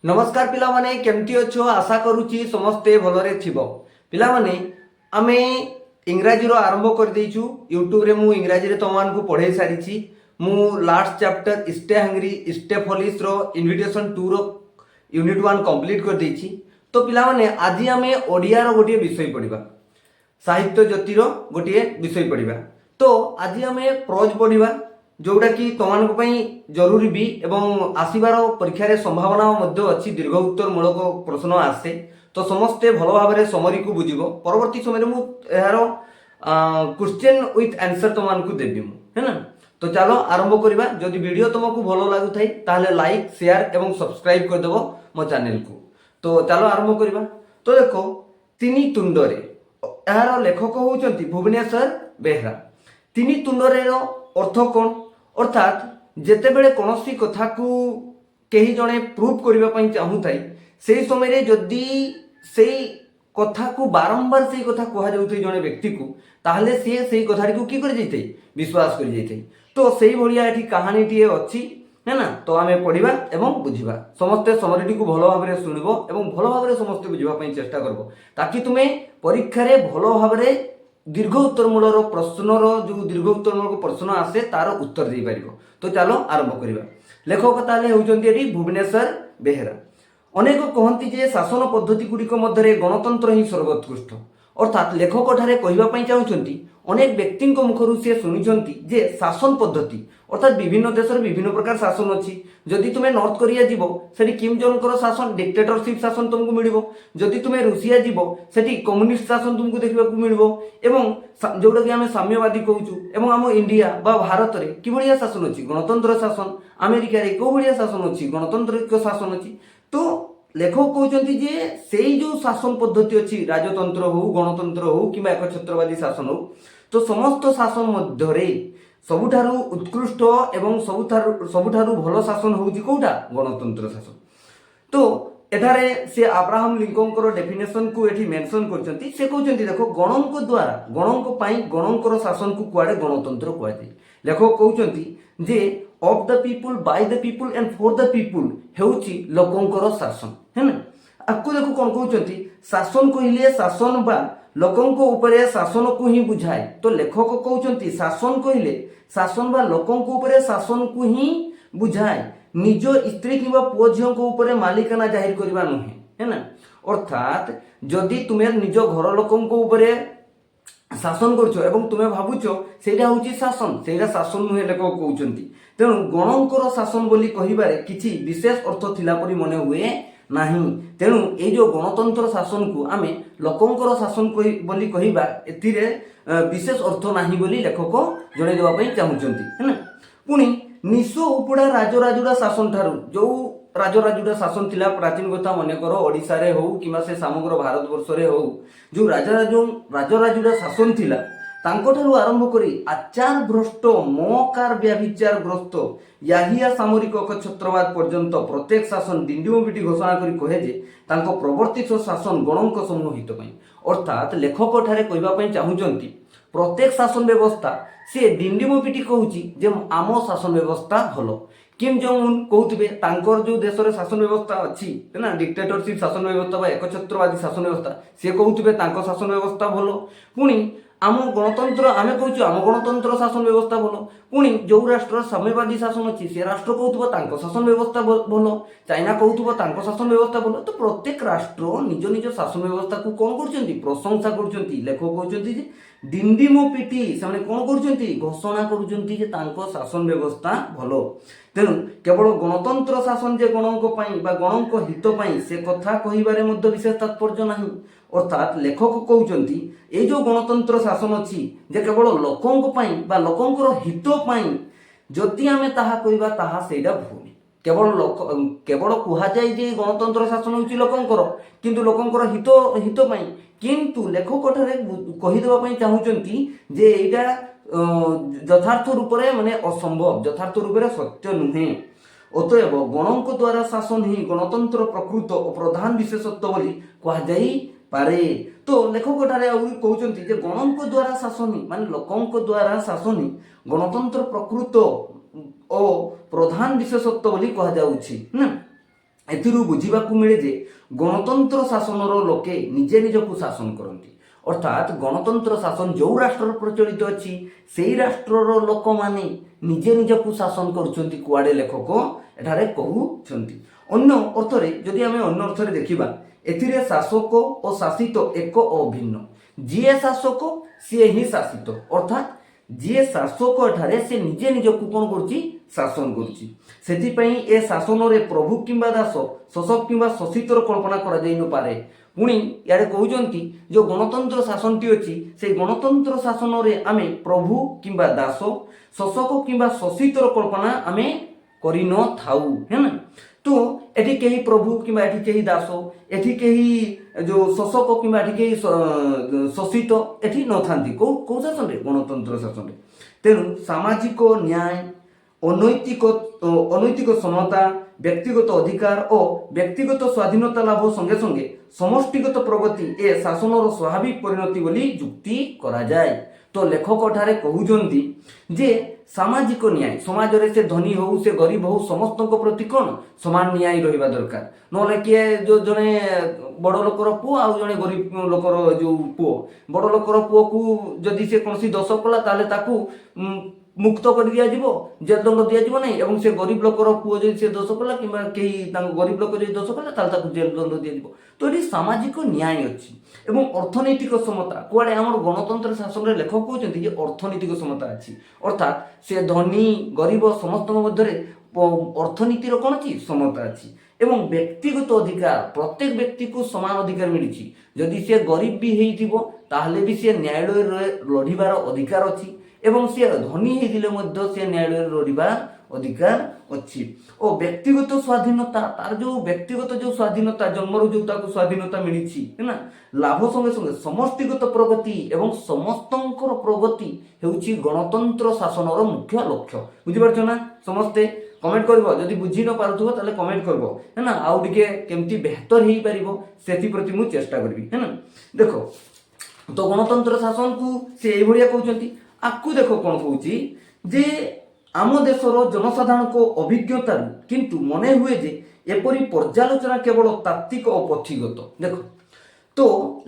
नमस्कार पिला माने केमती अच्छो आशा करूची समस्ते भलरे थिबो। पिला माने आमे इंग्राजी रो आरंभ कर देइछु। यूट्यूब रे मु इंग्राजी रे तमान को पढ़े सारिछि। मु last chapter stay hungry stay foolish रो इनविटेशन 2 रो यूनिट 1 कंप्लीट कर देइछि। तो पिला माने आज आमे ओडिया रो गोटे विषय पढ़िबा, साहित्य ज्योति रो गोटे विषय पढ़िबा। तो आज आमे प्रोज पढ़िबा जोटा कि तमान को पई जरूरी भी एवं आसीबार परीक्षा रे संभावना मध्य अछि। दीर्घ उत्तर मूलक प्रश्न आसे तो समस्ते भल भाव में समरी को बुझिबो। परवर्ती समय मु एहारो क्वेश्चन विथ आंसर तमान को देबी मु, है ना। तो चलो आरंभ करिबा। जदि वीडियो तुमको भलो लागु थाई ताहले लाइक शेयर एवं सब्सक्राइब कर देबो मो चैनल को। तो चलो आरंभ करिबा। तो देखो तिनी तुंडरे एहारो लेखक होउचंती भुवनेश्वर बेहरा। तिनी तुंडरे रो अर्थ कोन, अर्थात जेतेबेले कोनोसी कथा को केही जणे प्रूफ करिबा पई चाहू थाई सेही समय रे जदि सेही कथा को बारंबार सेही कथा कहा जाउथै जणे व्यक्ति को ताहले से सेही कथा को की करि जैतै विश्वास करि जैतै। तो सेही भलिया एठी कहानी टिए अछि, है ना। तो आमे पढिबा एवं बुझिबा। समस्त समरीटी को भलो भाबरे सुनिबो एवं भलो भाबरे समस्त बुझिबा पई चेष्टा करबो ताकि तुमे परीक्षा रे भलो भाबरे दीर्घ उत्तर मूलर प्रश्नर जो दीर्घ उत्तर मूलक प्रश्न आसे तार उत्तर दे पारिबो। तो चलो आरंभ करिबा। लेखक ताले होउचंती एठी भुवनेश्वर बेहरा। अनेक कहंती जे शासन पद्धति गुड़िक मध्य गणतंत्र ही सर्वोत्कृष्ट। अर्थात लेखक ठारे कहिबा पई चाहुचंती अनेक व्यक्ति मुखरु से शुनिचंती जे शासन पद्धति अर्थात विभिन्न देशर विभिन्न प्रकार शासन अछि। जदि तुमे नॉर्थ कोरिया जीवो सेठी किम जोंग कर शासन डिक्टेटरशिप शासन तुमको मिलिबो। जदि तुमे रूसिया जीवो सेठी कम्युनिस्ट शासन तुमको देखिबा को मिलिबो। एवं जोडा कि आमे साम्यवादी कहूछु एवं आम इंडिया बा भारत रे कि बढिया शासन अछि गणतंत्र शासन। अमेरिका रे को बढिया शासन अछि गणतंत्रिक शासन अछि। तो लेखक कहते जे सेई जो शासन पद्धति अच्छी राजतंत्र हो गणतंत्र हो कि एकछत्रवादी शासन हो तो समस्त शासन मध्य सबुठारु उत्कृष्ट एवं सबुठारु भल शासन होउची कोउटा गणतंत्र शासन। तो एठारे से अब्राहम लिंकन डेफिनेशन को एठी मेंशन करचंती। से कहउचंती देखो गणंक द्वारा गणंक पई गणंकर शासन को कुआडे गणतंत्र कुआते। लेखक कहउचंती जे of the people by the people and for the people हेउची लोकंकर शासन, है ना। आपको देखो कौन कहउचंती शासन कहिले शासन बा लोकंक ऊपर शासन को ही बुझाए। तो लेखक कहउचंती शासन कहिले शासन बा लोकंक ऊपर शासन को ही बुझाए, निज स्त्री किबा पुओ झियो को ऊपर मालिकाना जाहिर करबा नहे, है ना। अर्थात जदि तुमे निज घर लोकंक ऊपर शासन करछो एवं तुमे भाबुछो सेटा होची शासन, सेटा शासन नुहे लेखक कहउचंती। तेणु गणंकर शासन बोली कहिबारे किछि विशेष अर्थ थिला परि मने हुए नाही। तेणु ए जो गणतंत्र शासन को आमे लोकंकर शासन बोली कहिबा एतिरे विशेष अर्थ नाही बोली लेखक जणे देबा पई चाहुचंती, है ना। पुनी निसो उपडा राजराजुडा शासन ठारू जो राजराजुडा शासन थिला प्राचीन कथा मने करो ओडिसा रे हो किमा से समग्र भारत वर्ष रे हो जो राजराजुडा शासन थिला तांकोठारु आरंभ करी आचार भ्रष्ट मोकार व्याभिचार ग्रस्त याहिया सामरिक छत्रवाद पर्यंत प्रत्येक शासन डिंडिमपिटी घोषणा करी कहे जे तांको प्रवर्तित शासन गणंक समूह हित पई। अर्थात लेखक ठारे कहबा पई चाहुचंती प्रत्येक शासन व्यवस्था से डिंडिमपिटी कहूची जे आम शासन व्यवस्था भलो। किम जोंग उन कहउतबे तांकर जो देश रे शासन व्यवस्था अछि, है ना, डिक्टेटरशिप शासन व्यवस्था बा एकछत्रवादी शासन व्यवस्था से कहउतबे तांको शासन व्यवस्था भलो। पुनी आम गणतंत्र आमे कहूछु आम गणतंत्र शासन व्यवस्था भलो। पुनी जो राष्ट्र साम्यवादी शासन अछि से राष्ट्र कहउतबो तांको शासन व्यवस्था भलो, चाइना कहउतबो तांको शासन व्यवस्था भलो। तो प्रत्येक राष्ट्र निज निज शासन व्यवस्था को कोन करचंती प्रशंसा करचंती। लेखक कहउचंती जे डिंडिमो पिटी से कोन करचंती घोषणा करचंती जे तांको शासन व्यवस्था भलो। तेणु केवल गणतंत्र शासन जे गणंक पई बा गणंक हित पई से कथा कहिबारे मध्य विशेष तात्पर्य नाही। अर्थात लेखक कहउचंती ए जो गणतंत्र शासन अछि जे केवल लोकंक पई बा लोकंकर हित पई जदि आमे ताहा कहिबा ताहा सेडा भूल। केवल कुहा जाय जे गणतंत्र शासन होची लोकंकर किंतु लोकंकर हित पई, किंतु लेखक ठारे कहि देबा पई चाहुचंती जे एटा यथार्थ रूप रे माने असंभव, यथार्थ रूप रे सत्य नुहे। अतएव गणंक द्वारा शासन ही गणतंत्र प्रकृत और प्रधान विशेषत्व बोली कहा जाई पारे। तो लेखक ठारे कहउचंती जे गणंक द्वारा शासन ही माने लोकंक द्वारा शासन ही गणतंत्र प्रकृत और प्रधान विशेषत्व बोली कहा जाउछि, ना। ଏଥିରୁ ବୁଝିବାକୁ ମିଳେ ଯେ ଗଣତନ୍ତ୍ର ଶାସନର ଲୋକେ ନିଜେ ନିଜକୁ ଶାସନ କରନ୍ତି। ଅର୍ଥାତ୍ ଗଣତନ୍ତ୍ର ଶାସନ ଯେଉଁ ରାଷ୍ଟ୍ରରେ ପ୍ରଚଳିତ ଅଛି ସେହି ରାଷ୍ଟ୍ରର ଲୋକମାନେ ନିଜେ ନିଜକୁ ଶାସନ କରୁଛନ୍ତି କୁଆଡ଼େ ଲେଖକ ଏଠାରେ କହୁଛନ୍ତି। ଅନ୍ୟ ଅର୍ଥରେ ଯଦି ଆମେ ଅନ୍ୟ ଅର୍ଥରେ ଦେଖିବା, ଏଥିରେ ଶାସକ ଓ ଶାସିତ ଏକ ଅଭିନ୍ନ। ଯିଏ ଶାସକ ସିଏ ହିଁ ଶାସିତ, ଅର୍ଥାତ୍ ଯିଏ ଶାସକ ଏଠାରେ ସେ ନିଜେ ନିଜକୁ କ'ଣ କରୁଛି? ଶାସନ କରୁଛି। ସେଥିପାଇଁ ଏ ଶାସନରେ ପ୍ରଭୁ କିମ୍ବା ଦାସ, ଶାସକ କିମ୍ବା ଶାସିତର କଳ୍ପନା କରାଯାଇ ନପାରେ। ପୁଣି ଇଆଡ଼େ କହୁଛନ୍ତି ଯେଉଁ ଗଣତନ୍ତ୍ର ଶାସନଟି ଅଛି ସେଇ ଗଣତନ୍ତ୍ର ଶାସନରେ ଆମେ ପ୍ରଭୁ କିମ୍ବା ଦାସ, ଶାସକ କିମ୍ବା ଶାସିତର କଳ୍ପନା ଆମେ କରିନଥାଉ। ହେଲା, ତ ଏଠି କେହି ପ୍ରଭୁ କିମ୍ବା ଏଠି କେହି ଦାସ, ଏଠି କେହି ଯେଉଁ ଶାସକ କିମ୍ବା ଏଠି କେହି ଶାସିତ ଏଠି ନଥାନ୍ତି। କେଉଁ ଶାସନରେ? ଗଣତନ୍ତ୍ର ଶାସନରେ। ତେଣୁ ସାମାଜିକ ନ୍ୟାୟ, ଅନୈତିକ ସମତା, ବ୍ୟକ୍ତିଗତ ଅଧିକାର ଓ ବ୍ୟକ୍ତିଗତ ସ୍ୱାଧୀନତା ଲାଭ ସଙ୍ଗେ ସଙ୍ଗେ ସମଷ୍ଟିଗତ ପ୍ରଗତି ଏ ଶାସନର ସ୍ୱାଭାବିକ ପରିଣତି ବୋଲି ଯୁକ୍ତି କରାଯାଏ। ତ ଲେଖକ ଏଠାରେ କହୁଛନ୍ତି ଯେ ସାମାଜିକ ନ୍ୟାୟ, ସମାଜରେ ସେ ଧନୀ ହଉ ସେ ଗରିବ ହଉ ସମସ୍ତଙ୍କ ପ୍ରତି କ'ଣ ସମାନ ନ୍ୟାୟ ରହିବା ଦରକାର। ନହେଲେ କିଏ ଯେଉଁ ଜଣେ ବଡ଼ ଲୋକର ପୁଅ ଆଉ ଜଣେ ଗରିବ ଲୋକର ଯେଉଁ ପୁଅ, ବଡ଼ ଲୋକର ପୁଅକୁ ଯଦି ସେ କୌଣସି ଦୋଷ କଲା ତାହେଲେ ତାକୁ ମୁକ୍ତ କରି ଦିଆଯିବ, ଜେଲ ଦଣ୍ଡ ଦିଆଯିବ ନାହିଁ। ଏବଂ ସେ ଗରିବ ଲୋକର ପୁଅ ଯଦି ସେ ଦୋଷ କଲା କିମ୍ବା କେହି ତାଙ୍କ ଗରିବ ଲୋକ ଯଦି ଦୋଷ କଲା ତାହେଲେ ତାକୁ ଜେଲ ଦଣ୍ଡ ଦିଆଯିବ। ତ ଏଠି ସାମାଜିକ ନ୍ୟାୟ ଅଛି। ଏବଂ ଅର୍ଥନୈତିକ ସମତା, କୁଆଡ଼େ ଆମର ଗଣତନ୍ତ୍ର ଶାସନରେ ଲେଖକ କହୁଛନ୍ତି ଯେ ଅର୍ଥନୈତିକ ସମତା ଅଛି। ଅର୍ଥାତ୍ ସେ ଧନୀ ଗରିବ ସମସ୍ତଙ୍କ ମଧ୍ୟରେ ଅର୍ଥନୀତିର କ'ଣ ଅଛି? ସମତା ଅଛି। ଏବଂ ବ୍ୟକ୍ତିଗତ ଅଧିକାର, ପ୍ରତ୍ୟେକ ବ୍ୟକ୍ତିକୁ ସମାନ ଅଧିକାର ମିଳିଛି। ଯଦି ସେ ଗରିବ ବି ହେଇଥିବ ତାହେଲେ ବି ସେ ନ୍ୟାୟାଳୟରେ ଲଢ଼ିବାର ଅଧିକାର ଅଛି। ଏବଂ ସେ ଧନୀ ହେଇଥିଲେ ମଧ୍ୟ ସେ ନ୍ୟାୟାଳୟରେ ଲଢ଼ିବା ଅଧିକାର ଅଛି। ଓ ବ୍ୟକ୍ତିଗତ ସ୍ୱାଧୀନତା, ତାର ଯେଉଁ ବ୍ୟକ୍ତିଗତ ଯେଉଁ ସ୍ୱାଧୀନତା, ଜନ୍ମରୁ ଯେଉଁ ତାକୁ ସ୍ୱାଧୀନତା ମିଳିଛି ହେଲା, ଲାଭ ସଙ୍ଗେ ସଙ୍ଗେ ସମଷ୍ଟିଗତ ପ୍ରଗତି ଏବଂ ସମସ୍ତଙ୍କର ପ୍ରଗତି ହେଉଛି ଗଣତନ୍ତ୍ର ଶାସନର ମୁଖ୍ୟ ଲକ୍ଷ୍ୟ। ବୁଝିପାରୁଛ ନା? ସମସ୍ତେ କମେଣ୍ଟ କରିବ, ଯଦି ବୁଝି ନ ପାରୁଥିବ ତାହେଲେ କମେଣ୍ଟ କରିବ ହେଲା, ଆଉ ଟିକେ କେମିତି ବେହତର ହେଇପାରିବ ସେଥିପ୍ରତି ମୁଁ ଚେଷ୍ଟା କରିବି ହେଲା। ଦେଖ, ତ ଗଣତନ୍ତ୍ର ଶାସନକୁ ସେ ଏଇଭଳିଆ କହୁଛନ୍ତି। ଆକୁ ଦେଖ କ'ଣ କହୁଛି ଯେ ଆମ ଦେଶର ଜନସାଧାରଣଙ୍କ ଅଭିଜ୍ଞତାରୁ କିନ୍ତୁ ମନେ ହୁଏ ଯେ ଏପରି ପର୍ଯ୍ୟାଲୋଚନା କେବଳ ତାତ୍ତ୍ୱିକ ଓ ପଥିଗତ। ଦେଖ, ତ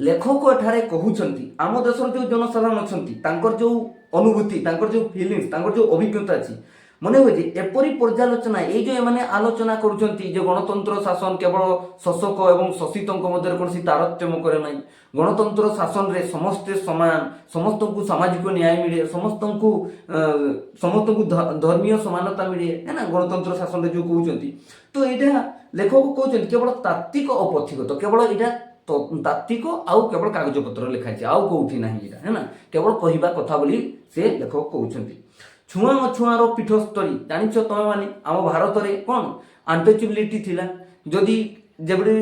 ଲେଖକ ଏଠାରେ କହୁଛନ୍ତି ଆମ ଦେଶର ଯେଉଁ ଜନସାଧାରଣ ଅଛନ୍ତି ତାଙ୍କର ଯେଉଁ ଅନୁଭୂତି, ତାଙ୍କର ଯେଉଁ ଫିଲିଙ୍ଗସ୍, ତାଙ୍କର ଯେଉଁ ଅଭିଜ୍ଞତା ଅଛି, ମନେ ହୁଏ ଯେ ଏପରି ପର୍ଯ୍ୟାଲୋଚନା, ଏଇ ଯେଉଁ ଏମାନେ ଆଲୋଚନା କରୁଛନ୍ତି ଯେ ଗଣତନ୍ତ୍ର ଶାସନ କେବଳ ଶାସକ ଏବଂ ଶାସିତଙ୍କ ମଧ୍ୟରେ କୌଣସି ତାରତମ୍ୟ କରେ ନାହିଁ, ଗଣତନ୍ତ୍ର ଶାସନରେ ସମସ୍ତେ ସମାନ, ସମସ୍ତଙ୍କୁ ସାମାଜିକ ନ୍ୟାୟ ମିଳେ, ସମସ୍ତଙ୍କୁ ଧର୍ମୀୟ ସମାନତା ମିଳେ ନା ଗଣତନ୍ତ୍ର ଶାସନରେ ଯେଉଁ କହୁଛନ୍ତି। ତ ଏଇଟା ଲେଖକ କହୁଛନ୍ତି କେବଳ ତାତ୍ତ୍ୱିକ ଓ ପଥିଗତ, କେବଳ ଏଇଟା ତାତ୍ତ୍ୱିକ ଆଉ କେବଳ କାଗଜପତ୍ର ଲେଖା ହେଇଛି, ଆଉ କେଉଁଠି ନାହିଁ ଏଇଟା ହେଲା, କେବଳ କହିବା କଥା ବୋଲି ସେ ଲେଖକ କହୁଛନ୍ତି। ଛୁଆଁ ଅଛୁଆଁର ପୀଠସ୍ଥଳୀ, ଜାଣିଛ ତମେ ମାନେ ଆମ ଭାରତରେ କ'ଣ ଆଣ୍ଟଚେବିଲିଟି ଥିଲା। ଯଦି ଯେଭଳି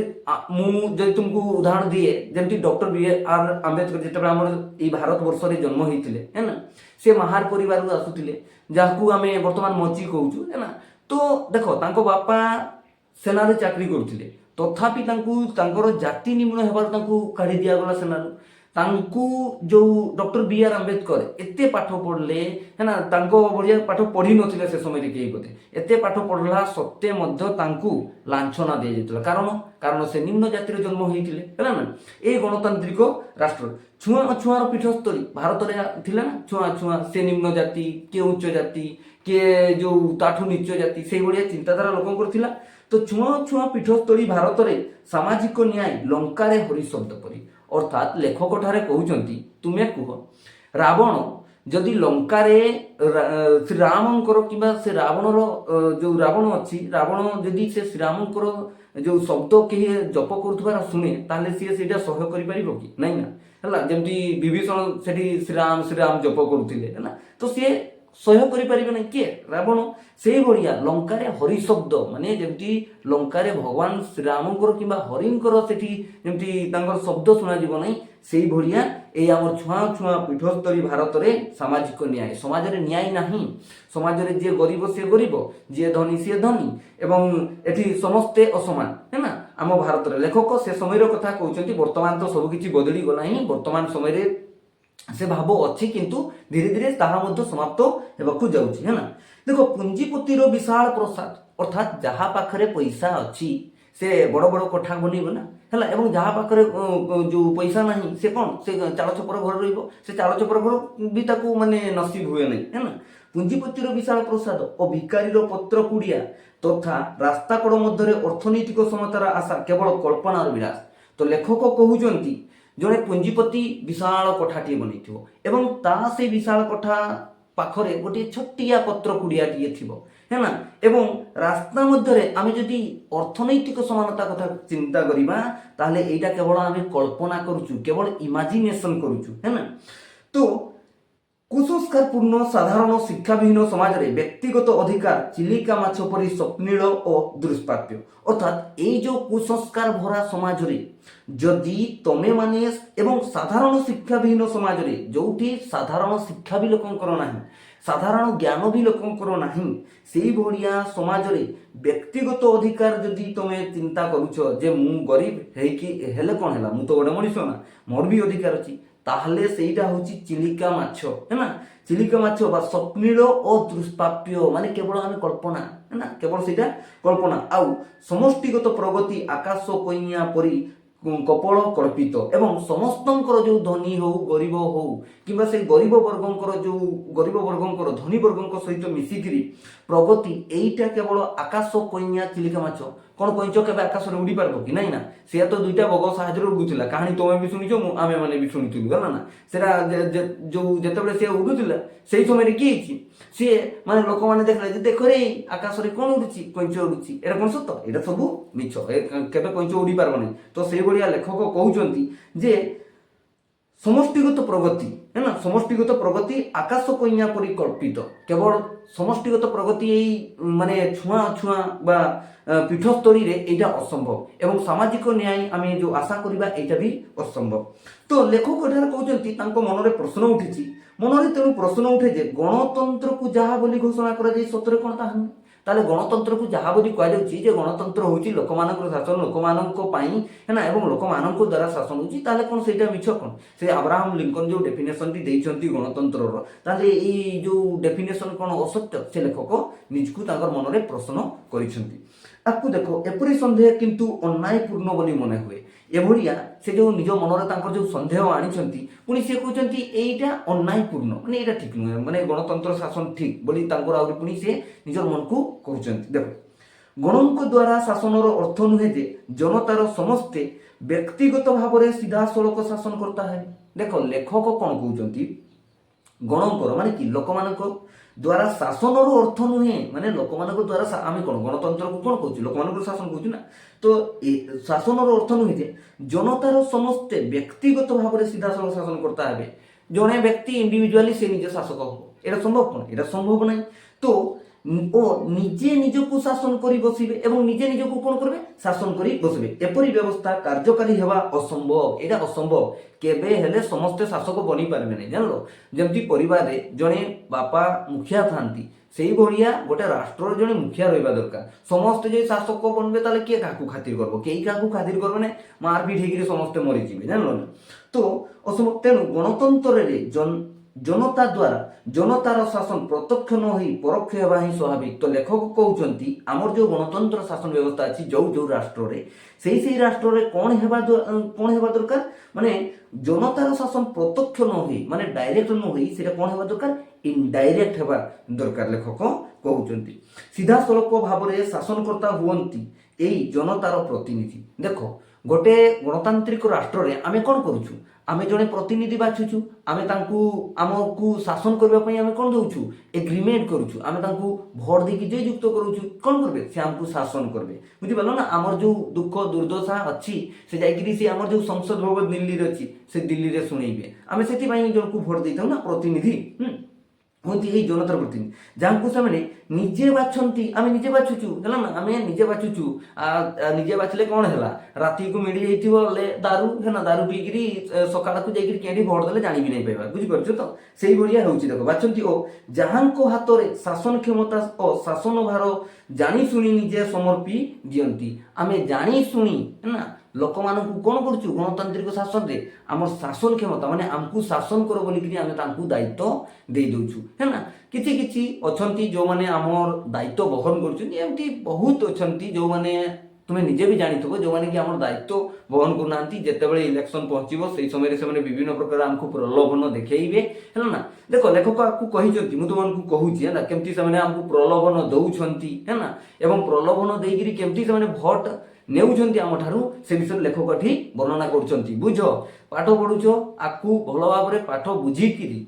ମୁଁ ଯଦି ତୁମକୁ ଉଦାହରଣ ଦିଏ, ଯେମିତି ଡକ୍ଟର B.R. ଆମ୍ବେଦକର ଯେତେବେଳେ ଆମର ଏଇ ଭାରତ ବର୍ଷରେ ଜନ୍ମ ହେଇଥିଲେ ହେଲା, ସେ ମାହାର ପରିବାରରୁ ଆସୁଥିଲେ, ଯାହାକୁ ଆମେ ବର୍ତ୍ତମାନ ମଞ୍ଚି କହୁଛୁ ହେଲା। ତ ଦେଖ, ତାଙ୍କ ବାପା ସେନାରେ ଚାକିରି କରୁଥିଲେ, ତଥାପି ତାଙ୍କୁ ତାଙ୍କର ଜାତି ନିମ୍ନ ହେବାରୁ ତାଙ୍କୁ କାଢ଼ି ଦିଆଗଲା ସେନାରୁ। ତାଙ୍କୁ ଯେଉଁ ଡକ୍ଟର B.R. ଆମ୍ବେଦକର ଏତେ ପାଠ ପଢ଼ିଲେ ହେଲା, ତାଙ୍କ ଭଳିଆ ପାଠ ପଢ଼ିନଥିଲେ ସେ ସମୟରେ କେହି ବୋଧେ, ଏତେ ପାଠ ପଢ଼ିଲା ସତ୍ତ୍ୱେ ମଧ୍ୟ ତାଙ୍କୁ ଲାଞ୍ଛନା ଦିଆଯାଇଥିଲା। କାରଣ ସେ ନିମ୍ନ ଜାତିରେ ଜନ୍ମ ହେଇଥିଲେ ହେଲା ନା। ଏଇ ଗଣତାନ୍ତ୍ରିକ ରାଷ୍ଟ୍ର ଛୁଆଁ ଅଛୁଆଁର ପୀଠସ୍ଥଳୀ ଭାରତରେ ଥିଲା ନା। ଛୁଆଁ ଅଛୁଆଁ, ସେ ନିମ୍ନ ଜାତି, କିଏ ଉଚ୍ଚ ଜାତି, କିଏ ଯେଉଁ ତାଠୁ ନିଚ୍ଚ ଜାତି, ସେଇଭଳିଆ ଚିନ୍ତାଧାରା ଲୋକଙ୍କର ଥିଲା। ତ ଛୁଆଁ ଅଛୁଆଁ ପୀଠସ୍ଥଳୀ ଭାରତରେ ସାମାଜିକ ନ୍ୟାୟ ଲଙ୍କାରେ ହରିଶବ୍ଦ ପରି। ଅର୍ଥାତ୍ ଲେଖକଠାରେ କହୁଛନ୍ତି, ତୁମେ କୁହ ରାବଣ ଯଦି ଲଙ୍କାରେ ଶ୍ରୀରାମଙ୍କର କିମ୍ବା ସେ ରାବଣର ଯେଉଁ ରାବଣ ଅଛି, ରାବଣ ଯଦି ସେ ଶ୍ରୀରାମଙ୍କର ଯେଉଁ ଶବ୍ଦ କେହି ଜପ କରୁଥିବାର ଶୁଣେ ତାହେଲେ ସିଏ ସେଇଟା ସହ୍ୟ କରିପାରିବ କି? ନାଇଁ ନା ହେଲା। ଯେମିତି ବିଭୀଷଣ ସେଠି ଶ୍ରୀରାମ ଶ୍ରୀରାମ ଜପ କରୁଥିଲେ ହେଲା, ତ ସିଏ ସହ୍ୟ କରିପାରିବେ ନାହିଁ କିଏ? ରାବଣ। ସେଇଭଳିଆ ଲଙ୍କାରେ ହରିଶବ୍ଦ, ମାନେ ଯେମିତି ଲଙ୍କାରେ ଭଗବାନ ଶ୍ରୀରାମଙ୍କର କିମ୍ବା ହରିଙ୍କର ସେଠି ଯେମିତି ତାଙ୍କର ଶବ୍ଦ ଶୁଣାଯିବ ନାହିଁ, ସେଇଭଳିଆ ଏଇ ଆମର ଛୁଆଁ ଛୁଆଁ ପୀଠସ୍ଥଳୀ ଭାରତରେ ସାମାଜିକ ନ୍ୟାୟ, ସମାଜରେ ନ୍ୟାୟ ନାହିଁ। ସମାଜରେ ଯିଏ ଗରିବ ସିଏ ଗରିବ, ଯିଏ ଧନୀ ସିଏ ଧନୀ, ଏବଂ ଏଠି ସମସ୍ତେ ଅସମାନ ହେଲା ଆମ ଭାରତରେ। ଲେଖକ ସେ ସମୟର କଥା କହୁଛନ୍ତି, ବର୍ତ୍ତମାନ ତ ସବୁକିଛି ବଦଳି ଗଲାଣି, ବର୍ତ୍ତମାନ ସମୟରେ ସେ ଭାବ ଅଛି କିନ୍ତୁ ଧୀରେ ଧୀରେ ତାହା ମଧ୍ୟ ସମାପ୍ତ ହେବାକୁ ଯାଉଛି ହେଲା। ଦେଖ, ପୁଞ୍ଜିପତିର ବିଶାଳ ପ୍ରସାଦ, ଅର୍ଥାତ୍ ଯାହା ପାଖରେ ପଇସା ଅଛି ସେ ବଡ଼ ବଡ଼ କୋଠା ବନେଇବ ନା ହେଲା, ଏବଂ ଯାହା ପାଖରେ ଯେଉଁ ପଇସା ନାହିଁ ସେ କ'ଣ ସେ ଚାଳ ଛପର ଘରେ ରହିବ, ସେ ଚାଳ ଛପର ଘର ବି ତାକୁ ମାନେ ନସିବ ହୁଏ ନାହିଁ ହେଲା। ପୁଞ୍ଜିପତିର ବିଶାଳ ପ୍ରସାଦ ଓ ଭିକାରୀର ପତ୍ର କୁଡ଼ିଆ ତଥା ରାସ୍ତା କଡ଼ ମଧ୍ୟରେ ଅର୍ଥନୈତିକ ସମତାର ଆଶା କେବଳ କଳ୍ପନାର ବିଳାସ। ତ ଲେଖକ କହୁଛନ୍ତି ଜଣେ ପୁଞ୍ଜିପତି ବିଶାଳ କୋଠାଟିଏ ବନେଇଥିବ ଏବଂ ତା ସେଇ ବିଶାଳ କୋଠା ପାଖରେ ଗୋଟିଏ ଛୋଟିଆ ପତ୍ର କୁଡ଼ିଆଟିଏ ଥିବ ହେଲା, ଏବଂ ରାସ୍ତା ମଧ୍ୟରେ ଆମେ ଯଦି ଅର୍ଥନୈତିକ ସମାନତା କଥା ଚିନ୍ତା କରିବା ତାହେଲେ ଏଇଟା କେବଳ ଆମେ କଳ୍ପନା କରୁଛୁ, କେବଳ ଇମାଜିନେସନ୍ କରୁଛୁ ହେଲା। ତ କୁସଂସ୍କାରପୂର୍ଣ୍ଣ ସାଧାରଣ ଶିକ୍ଷାବିହୀନ ସମାଜରେ ବ୍ୟକ୍ତିଗତ ଅଧିକାର ଚିଲିକା ମାଛ ପରି ସ୍ୱପ୍ନିଳ ଓ ଦୁଷ୍ପ୍ରାପ୍ୟ। ଅର୍ଥାତ୍ ଏଇ ଯେଉଁ କୁସଂସ୍କାର ଭରା ସମାଜରେ ଯଦି ତମେମାନେ ଏବଂ ସାଧାରଣ ଶିକ୍ଷାବିହୀନ ସମାଜରେ ଯେଉଁଠି ସାଧାରଣ ଶିକ୍ଷା ବି ଲୋକଙ୍କର ନାହିଁ, ସାଧାରଣ ଜ୍ଞାନ ବି ଲୋକଙ୍କର ନାହିଁ, ସେଇଭଳିଆ ସମାଜରେ ବ୍ୟକ୍ତିଗତ ଅଧିକାର ଯଦି ତମେ ଚିନ୍ତା କରୁଛ ଯେ ମୁଁ ଗରିବ ହେଇକି ହେଲେ କ'ଣ ହେଲା, ମୁଁ ତ ଗୋଟେ ମଣିଷ ନା, ମୋର ବି ଅଧିକାର ଅଛି, ତାହେଲେ ସେଇଟା ହେଉଛି ଚିଲିକା ମାଛ ହେଲା। ଚିଲିକା ମାଛ ବା ସ୍ୱପ୍ନିଳ ଓ ଦୁଷ୍ପ୍ରାପ୍ୟ ମାନେ କେବଳ ଆମେ କଳ୍ପନା ହେଲା, କେବଳ ସେଇଟା କଳ୍ପନା। ଆଉ ସମଷ୍ଟିଗତ ପ୍ରଗତି ଆକାଶ କଇଁଆ ପରି କପଳ କଳ୍ପିତ ଏବଂ ସମସ୍ତଙ୍କର ଯେଉଁ ଧନୀ ହଉ ଗରିବ ହଉ କିମ୍ବା ସେଇ ଗରିବ ବର୍ଗଙ୍କର ଯେଉଁ ଗରିବ ବର୍ଗଙ୍କର ଧନୀ ବର୍ଗଙ୍କ ସହିତ ମିଶିକିରି ପ୍ରଗତି, ଏଇଟା କେବଳ ଆକାଶ କଇଁଆ ଚିଲିକା ମାଛ। କ'ଣ କଇଁଛ କେବେ ଆକାଶରେ ଉଡ଼ି ପାରିବ କି? ନାଇଁ ନା, ସେୟା ତ ଦୁଇଟା ବଗ ସାହାଯ୍ୟରେ ଉଡ଼ୁଥିଲା, କାହାଣୀ ତମେ ବି ଶୁଣିଛ ଆମେ ମାନେ ବି ଶୁଣିଥିଲୁ ହେଲା ନା। ସେଟା ଯେଉଁ ଯେତେବେଳେ ସେ ଉଡ଼ୁଥିଲା ସେଇ ସମୟରେ କି ହେଇଛି, ସିଏ ମାନେ ଲୋକମାନେ ଦେଖିଲେ ଯେ ଦେଖରେ ଆକାଶରେ କ'ଣ ଉଡ଼ୁଛି, କଇଁଛ ଉଡ଼ୁଛି, ଏଇଟା କ'ଣ ସତ? ଏଇଟା ସବୁ ମିଛ, କେବେ କଇଁଛ ଉଡ଼ି ପାରିବ ନାହିଁ। ତ ସେଇଭଳିଆ ଲେଖକ କହୁଛନ୍ତି ଯେ ସମଷ୍ଟିଗତ ପ୍ରଗତି ହେଲା, ସମଷ୍ଟିଗତ ପ୍ରଗତି ଆକାଶ କଇଁଆ ପରି କଳ୍ପିତ, କେବଳ ସମଷ୍ଟିଗତ ପ୍ରଗତି ଏଇ ମାନେ ଛୁଆଁ ଅଛୁଆଁ ବା ପୀଠସ୍ଥଳୀରେ ଏଇଟା ଅସମ୍ଭବ ଏବଂ ସାମାଜିକ ନ୍ୟାୟ ଆମେ ଯେଉଁ ଆଶା କରିବା ଏଇଟା ବି ଅସମ୍ଭବ। ତ ଲେଖକ ଏଠାରେ କହୁଛନ୍ତି ତାଙ୍କ ମନରେ ପ୍ରଶ୍ନ ଉଠିଛି, ମନରେ ତେଣୁ ପ୍ରଶ୍ନ ଉଠେ ଯେ ଗଣତନ୍ତ୍ରକୁ ଯାହା ବୋଲି ଘୋଷଣା କରାଯାଇ ସତରେ କ'ଣ ତାହା ନୁହେଁ? ତାହେଲେ ଗଣତନ୍ତ୍ରକୁ ଯାହା ବୋଲି କୁହାଯାଉଛି ଯେ ଗଣତନ୍ତ୍ର ହେଉଛି ଲୋକମାନଙ୍କର ଶାସନ, ଲୋକମାନଙ୍କ ପାଇଁ ହେଲା ଏବଂ ଲୋକମାନଙ୍କ ଦ୍ୱାରା ଶାସନ ହେଉଛି, ତାହେଲେ କ'ଣ ସେଇଟା ମିଛ? କ'ଣ ସେ ଆବ୍ରାହମ ଲିଙ୍କନ ଯେଉଁ ଡେଫିନେସନଟି ଦେଇଛନ୍ତି ଗଣତନ୍ତ୍ରର, ତାହେଲେ ଏଇ ଯେଉଁ ଡେଫିନେସନ କ'ଣ ଅସତ୍ୟ? ସେ ଲେଖକ ନିଜକୁ ତାଙ୍କର ମନରେ ପ୍ରଶ୍ନ କରିଛନ୍ତି। ତାକୁ ଦେଖ, ଏପରି ସନ୍ଦେହ କିନ୍ତୁ ଅନ୍ୟାୟପୂର୍ଣ୍ଣ ବୋଲି ମନେ ହୁଏ। ଏଭଳିଆ ସେ ଯେଉଁ ନିଜ ମନରେ ତାଙ୍କର ଯେଉଁ ସନ୍ଦେହ ଆଣିଛନ୍ତି, ପୁଣି ସେ କହୁଛନ୍ତି ଏଇଟା ଅନ୍ୟାୟପୂର୍ଣ୍ଣ, ମାନେ ଏଇଟା ଠିକ୍ ନୁହେଁ, ମାନେ ଗଣତନ୍ତ୍ର ଶାସନ ଠିକ୍ ବୋଲି ତାଙ୍କର ଆହୁରି ପୁଣି ସେ ନିଜର ମନକୁ କହୁଛନ୍ତି। ଦେଖ, ଗଣଙ୍କ ଦ୍ୱାରା ଶାସନର ଅର୍ଥ ନୁହେଁ ଯେ ଜନତାର ସମସ୍ତେ ବ୍ୟକ୍ତିଗତ ଭାବରେ ସିଧାସଳଖ ଶାସନ କର୍ତ୍ତା ହେବେ। ଦେଖ, ଲେଖକ କ'ଣ କହୁଛନ୍ତି, ଗଣଙ୍କର ମାନେ କି ଲୋକମାନଙ୍କ ଦ୍ୱାରା ଶାସନର ଅର୍ଥ ନୁହେଁ, ମାନେ ଲୋକମାନଙ୍କ ଦ୍ୱାରା ଆମେ କ'ଣ ଗଣତନ୍ତ୍ରକୁ କ'ଣ କହୁଛୁ, ଲୋକମାନଙ୍କର ଶାସନ କହୁଛୁ ନା। ତ ଏ ଶାସନର ଅର୍ଥ ନୁହେଁ ଯେ ଜନତାର ସମସ୍ତେ ବ୍ୟକ୍ତିଗତ ଭାବରେ ସିଧାସଳଖ ଶାସନ କର୍ତ୍ତା ହେବେ, ଜଣେ ବ୍ୟକ୍ତି ଇଣ୍ଡିଭିଜୁଆଲି ସେ ନିଜ ଶାସକ ହେବ, এটা সম্ভব କ'ଣ? এটা সম্ভব ନାହିଁ। তো ও ନିଜେ ନିଜକୁ ଶାସନ କରି ବସିବେ ଏବଂ ନିଜେ ନିଜକୁ କ'ଣ କରିବେ? ଶାସନ କରି ବସିବେ। ଏପରି ବ୍ୟବସ୍ଥା କାର୍ଯ୍ୟକାରୀ ହେବା ଅସମ୍ଭବ, ଏଇଟା ଅସମ୍ଭବ, କେବେ ହେଲେ ସମସ୍ତେ ଶାସକ ବନିପାରିବେ ନାହିଁ। ଜାଣିଲ, ଯେମିତି ପରିବାରରେ ଜଣେ ବାପା ମୁଖିଆ ଥାନ୍ତି, ସେଇଭଳିଆ ଗୋଟେ ରାଷ୍ଟ୍ରର ଜଣେ ମୁଖିଆ ରହିବା ଦରକାର। ସମସ୍ତେ ଯଦି ଶାସକ ବନିବେ ତାହେଲେ କିଏ କାହାକୁ ଖାତିର କରିବ? କେହି କାହାକୁ ଖାତିର କରିବେ ନାହିଁ, ମାରପିଟ ହେଇକିରି ସମସ୍ତେ ମରିଯିବେ। ଜାଣିଲ ନା। ତ ଅସମ୍ଭବ। ତେଣୁ ଗଣତନ୍ତ୍ରରେ ଜନତା ଦ୍ୱାରା ଜନତାର ଶାସନ ପ୍ରତ୍ୟକ୍ଷ ନ ହୋଇ ପରୋକ୍ଷ ହେବା ହିଁ ସ୍ୱାଭାବିକ। ତ ଲେଖକ କହୁଛନ୍ତି ଆମର ଯେଉଁ ଗଣତନ୍ତ୍ର ଶାସନ ବ୍ୟବସ୍ଥା ଅଛି ଯେଉଁ ରାଷ୍ଟ୍ରରେ, ସେଇ ରାଷ୍ଟ୍ରରେ କ'ଣ ହେବା ଦରକାର? ମାନେ ଜନତାର ଶାସନ ପ୍ରତ୍ୟକ୍ଷ ନ ହୋଇ ମାନେ ଡାଇରେକ୍ଟ ନ ହୋଇ ସେଇଟା କ'ଣ ହେବା ଦରକାର? ଇନଡାଇରେକ୍ଟ ହେବା ଦରକାର, ଲେଖକ କହୁଛନ୍ତି। ସିଧାସଳଖ ଭାବରେ ଶାସନକର୍ତ୍ତା ହୁଅନ୍ତି ଏଇ ଜନତାର ପ୍ରତିନିଧି। ଦେଖ, ଗୋଟେ ଗଣତାନ୍ତ୍ରିକ ରାଷ୍ଟ୍ରରେ ଆମେ କ'ଣ କରୁଛୁ? ଆମେ ଜଣେ ପ୍ରତିନିଧି ବାଛୁଛୁ, ଆମେ ତାଙ୍କୁ ଆମକୁ ଶାସନ କରିବା ପାଇଁ ଆମେ କ'ଣ ଦେଉଛୁ? ଏଗ୍ରିମେଣ୍ଟ କରୁଛୁ, ଆମେ ତାଙ୍କୁ ଭୋଟ ଦେଇକି ଜୟଯୁକ୍ତ କରୁଛୁ। କ'ଣ କରିବେ? ସେ ଆମକୁ ଶାସନ କରିବେ। ବୁଝିପାରିଲ ନା। ଆମର ଯେଉଁ ଦୁଃଖ ଦୁର୍ଦ୍ଦଶା ଅଛି ସେ ଯାଇକିରି ସେ ଆମର ଯେଉଁ ସଂସଦ ଭବନ ଦିଲ୍ଲୀରେ ଅଛି ସେ ଦିଲ୍ଲୀରେ ଶୁଣେଇବେ। ଆମେ ସେଥିପାଇଁ ଜଣକୁ ଭୋଟ ଦେଇଥାଉ ନା, ପ୍ରତିନିଧି ହୁଅନ୍ତି ଏଇ ଜନତାର ପ୍ରତିନିଧି, ଯାହାଙ୍କୁ ସେମାନେ ନିଜେ ବାଛନ୍ତି। ଆମେ ନିଜେ ବାଛୁଛୁ ହେଲା ନା, ଆମେ ନିଜେ ବାଛୁଛୁ। ନିଜେ ବାଛିଲେ କ'ଣ ହେଲା? ରାତିକୁ ମିଳି ଯାଇଥିବ ଦାରୁ ହେଲା, ଦାରୁ ପିଇକିରି ସକାଳକୁ ଯାଇକିରି କେଉଁଠି ଭୋଟ ଦେଲେ ଜାଣିବି ନାହିଁ ପାଇବା। ବୁଝିପାରୁଛ ତ? ସେଇଭଳିଆ ହେଉଛି। ଦେଖ, ବାଛନ୍ତି ଓ ଯାହାଙ୍କ ହାତରେ ଶାସନ କ୍ଷମତା ଓ ଶାସନ ଭାର ଜାଣି ଶୁଣି ନିଜେ ସମର୍ପି ଦିଅନ୍ତି। ଆମେ ଜାଣି ଶୁଣି ହେଲା ଲୋକମାନଙ୍କୁ କ'ଣ କରୁଛୁ? ଗଣତାନ୍ତ୍ରିକ ଶାସନରେ ଆମର ଶାସନ କ୍ଷମତା ମାନେ ଆମକୁ ଶାସନ କର ବୋଲିକିରି ଆମେ ତାଙ୍କୁ ଦାୟିତ୍ୱ ଦେଇ ଦେଉଛୁ ହେଲା। କିଛି ଅଛନ୍ତି ଯେଉଁମାନେ ଆମର ଦାୟିତ୍ୱ ବହନ କରୁଛନ୍ତି, ଏମିତି ବହୁତ ଅଛନ୍ତି ଯେଉଁମାନେ তুমি নিজে ବି ଜାଣିଥିବ ଯେଉଁମାନେ କି ଆମର ଦାୟିତ୍ୱ ବହନ କରୁନାହାନ୍ତି, ଯେତେବେଳେ ଇଲେକ୍ସନ ପହଞ୍ଚିବ ସେଇ ସମୟରେ ସେମାନେ ବିଭିନ୍ନ ପ୍ରକାର ଆମକୁ ପ୍ରଲୋଭନ ଦେଖେଇବେ, ହେଲା ନା। ଦେଖ ଲେଖକ ଆକୁ କହିଛନ୍ତି, ମୁଁ ତୁମମାନଙ୍କୁ କହୁଛି ହେଲା କେମିତି ସେମାନେ ଆମକୁ ପ୍ରଲୋଭନ ଦଉଛନ୍ତି, ହେଲା, ଏବଂ ପ୍ରଲୋଭନ ଦେଇକିରି କେମିତି ସେମାନେ ଭୋଟ ନେଉଛନ୍ତି ଆମ ଠାରୁ, ସେ ବିଷୟରେ ଲେଖକ ଏଠି ବର୍ଣ୍ଣନା କରୁଛନ୍ତି। ବୁଝ, ପାଠ ପଢୁଛ, ଆକୁ ଭଲ ଭାବରେ ପାଠ ବୁଝିକିରି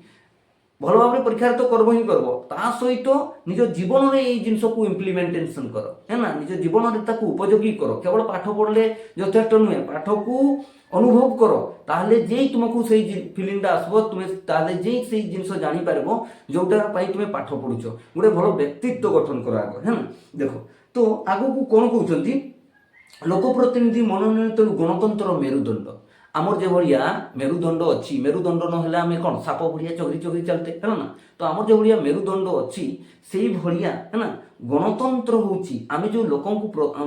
ଭଲ ଭାବରେ ପରୀକ୍ଷାରେ ତ করব ହିଁ করব, ତା ସହିତ ନିଜ ଜୀବନରେ ଏଇ ଜିନିଷକୁ ଇମ୍ପ୍ଲିମେଣ୍ଟେସନ କର, ହେଲା, ନିଜ ଜୀବନରେ ତାକୁ ଉପଯୋଗୀ କର। କେବଳ ପାଠ ପଢିଲେ ଯଥେଷ୍ଟ ନୁହେଁ, ପାଠକୁ ଅନୁଭବ କର, ତାହେଲେ ଯେ ତୁମକୁ ସେଇ ଫିଲିଂଟା ଆସିବ, ତୁମେ ତାହେଲେ ଯେ ସେଇ ଜିନିଷ ଜାଣିପାରିବ ଯୋଉଟା ପାଇଁ ତୁମେ ପାଠ ପଢୁଛ। ଗୋଟେ ଭଲ ବ୍ୟକ୍ତିତ୍ୱ ଗଠନ କର ଆଗ, ହେଲା। ଦେଖ ତ ଆଗକୁ କ'ଣ କହୁଛନ୍ତି, ଲୋକପ୍ରତିନିଧି ମନୋନୟନ ତେଣୁ ଗଣତନ୍ତ୍ର ମେରୁଦଣ୍ଡ। ଆମର ଯେଭଳିଆ ମେରୁଦଣ୍ଡ ଅଛି, ମେରୁଦଣ୍ଡ ନହେଲେ ଆମେ କ'ଣ ସାପ ଭଳିଆ ଚଘରି ଚଘରି ଚାଲିତେ, ହେଲା ନା। ତ ଆମର ଯେଭଳିଆ ମେରୁଦଣ୍ଡ ଅଛି ସେଇ ଭଳିଆ, ହେଲା, ଗଣତନ୍ତ୍ର ହେଉଛି ଆମେ ଯେଉଁ ଲୋକଙ୍କୁ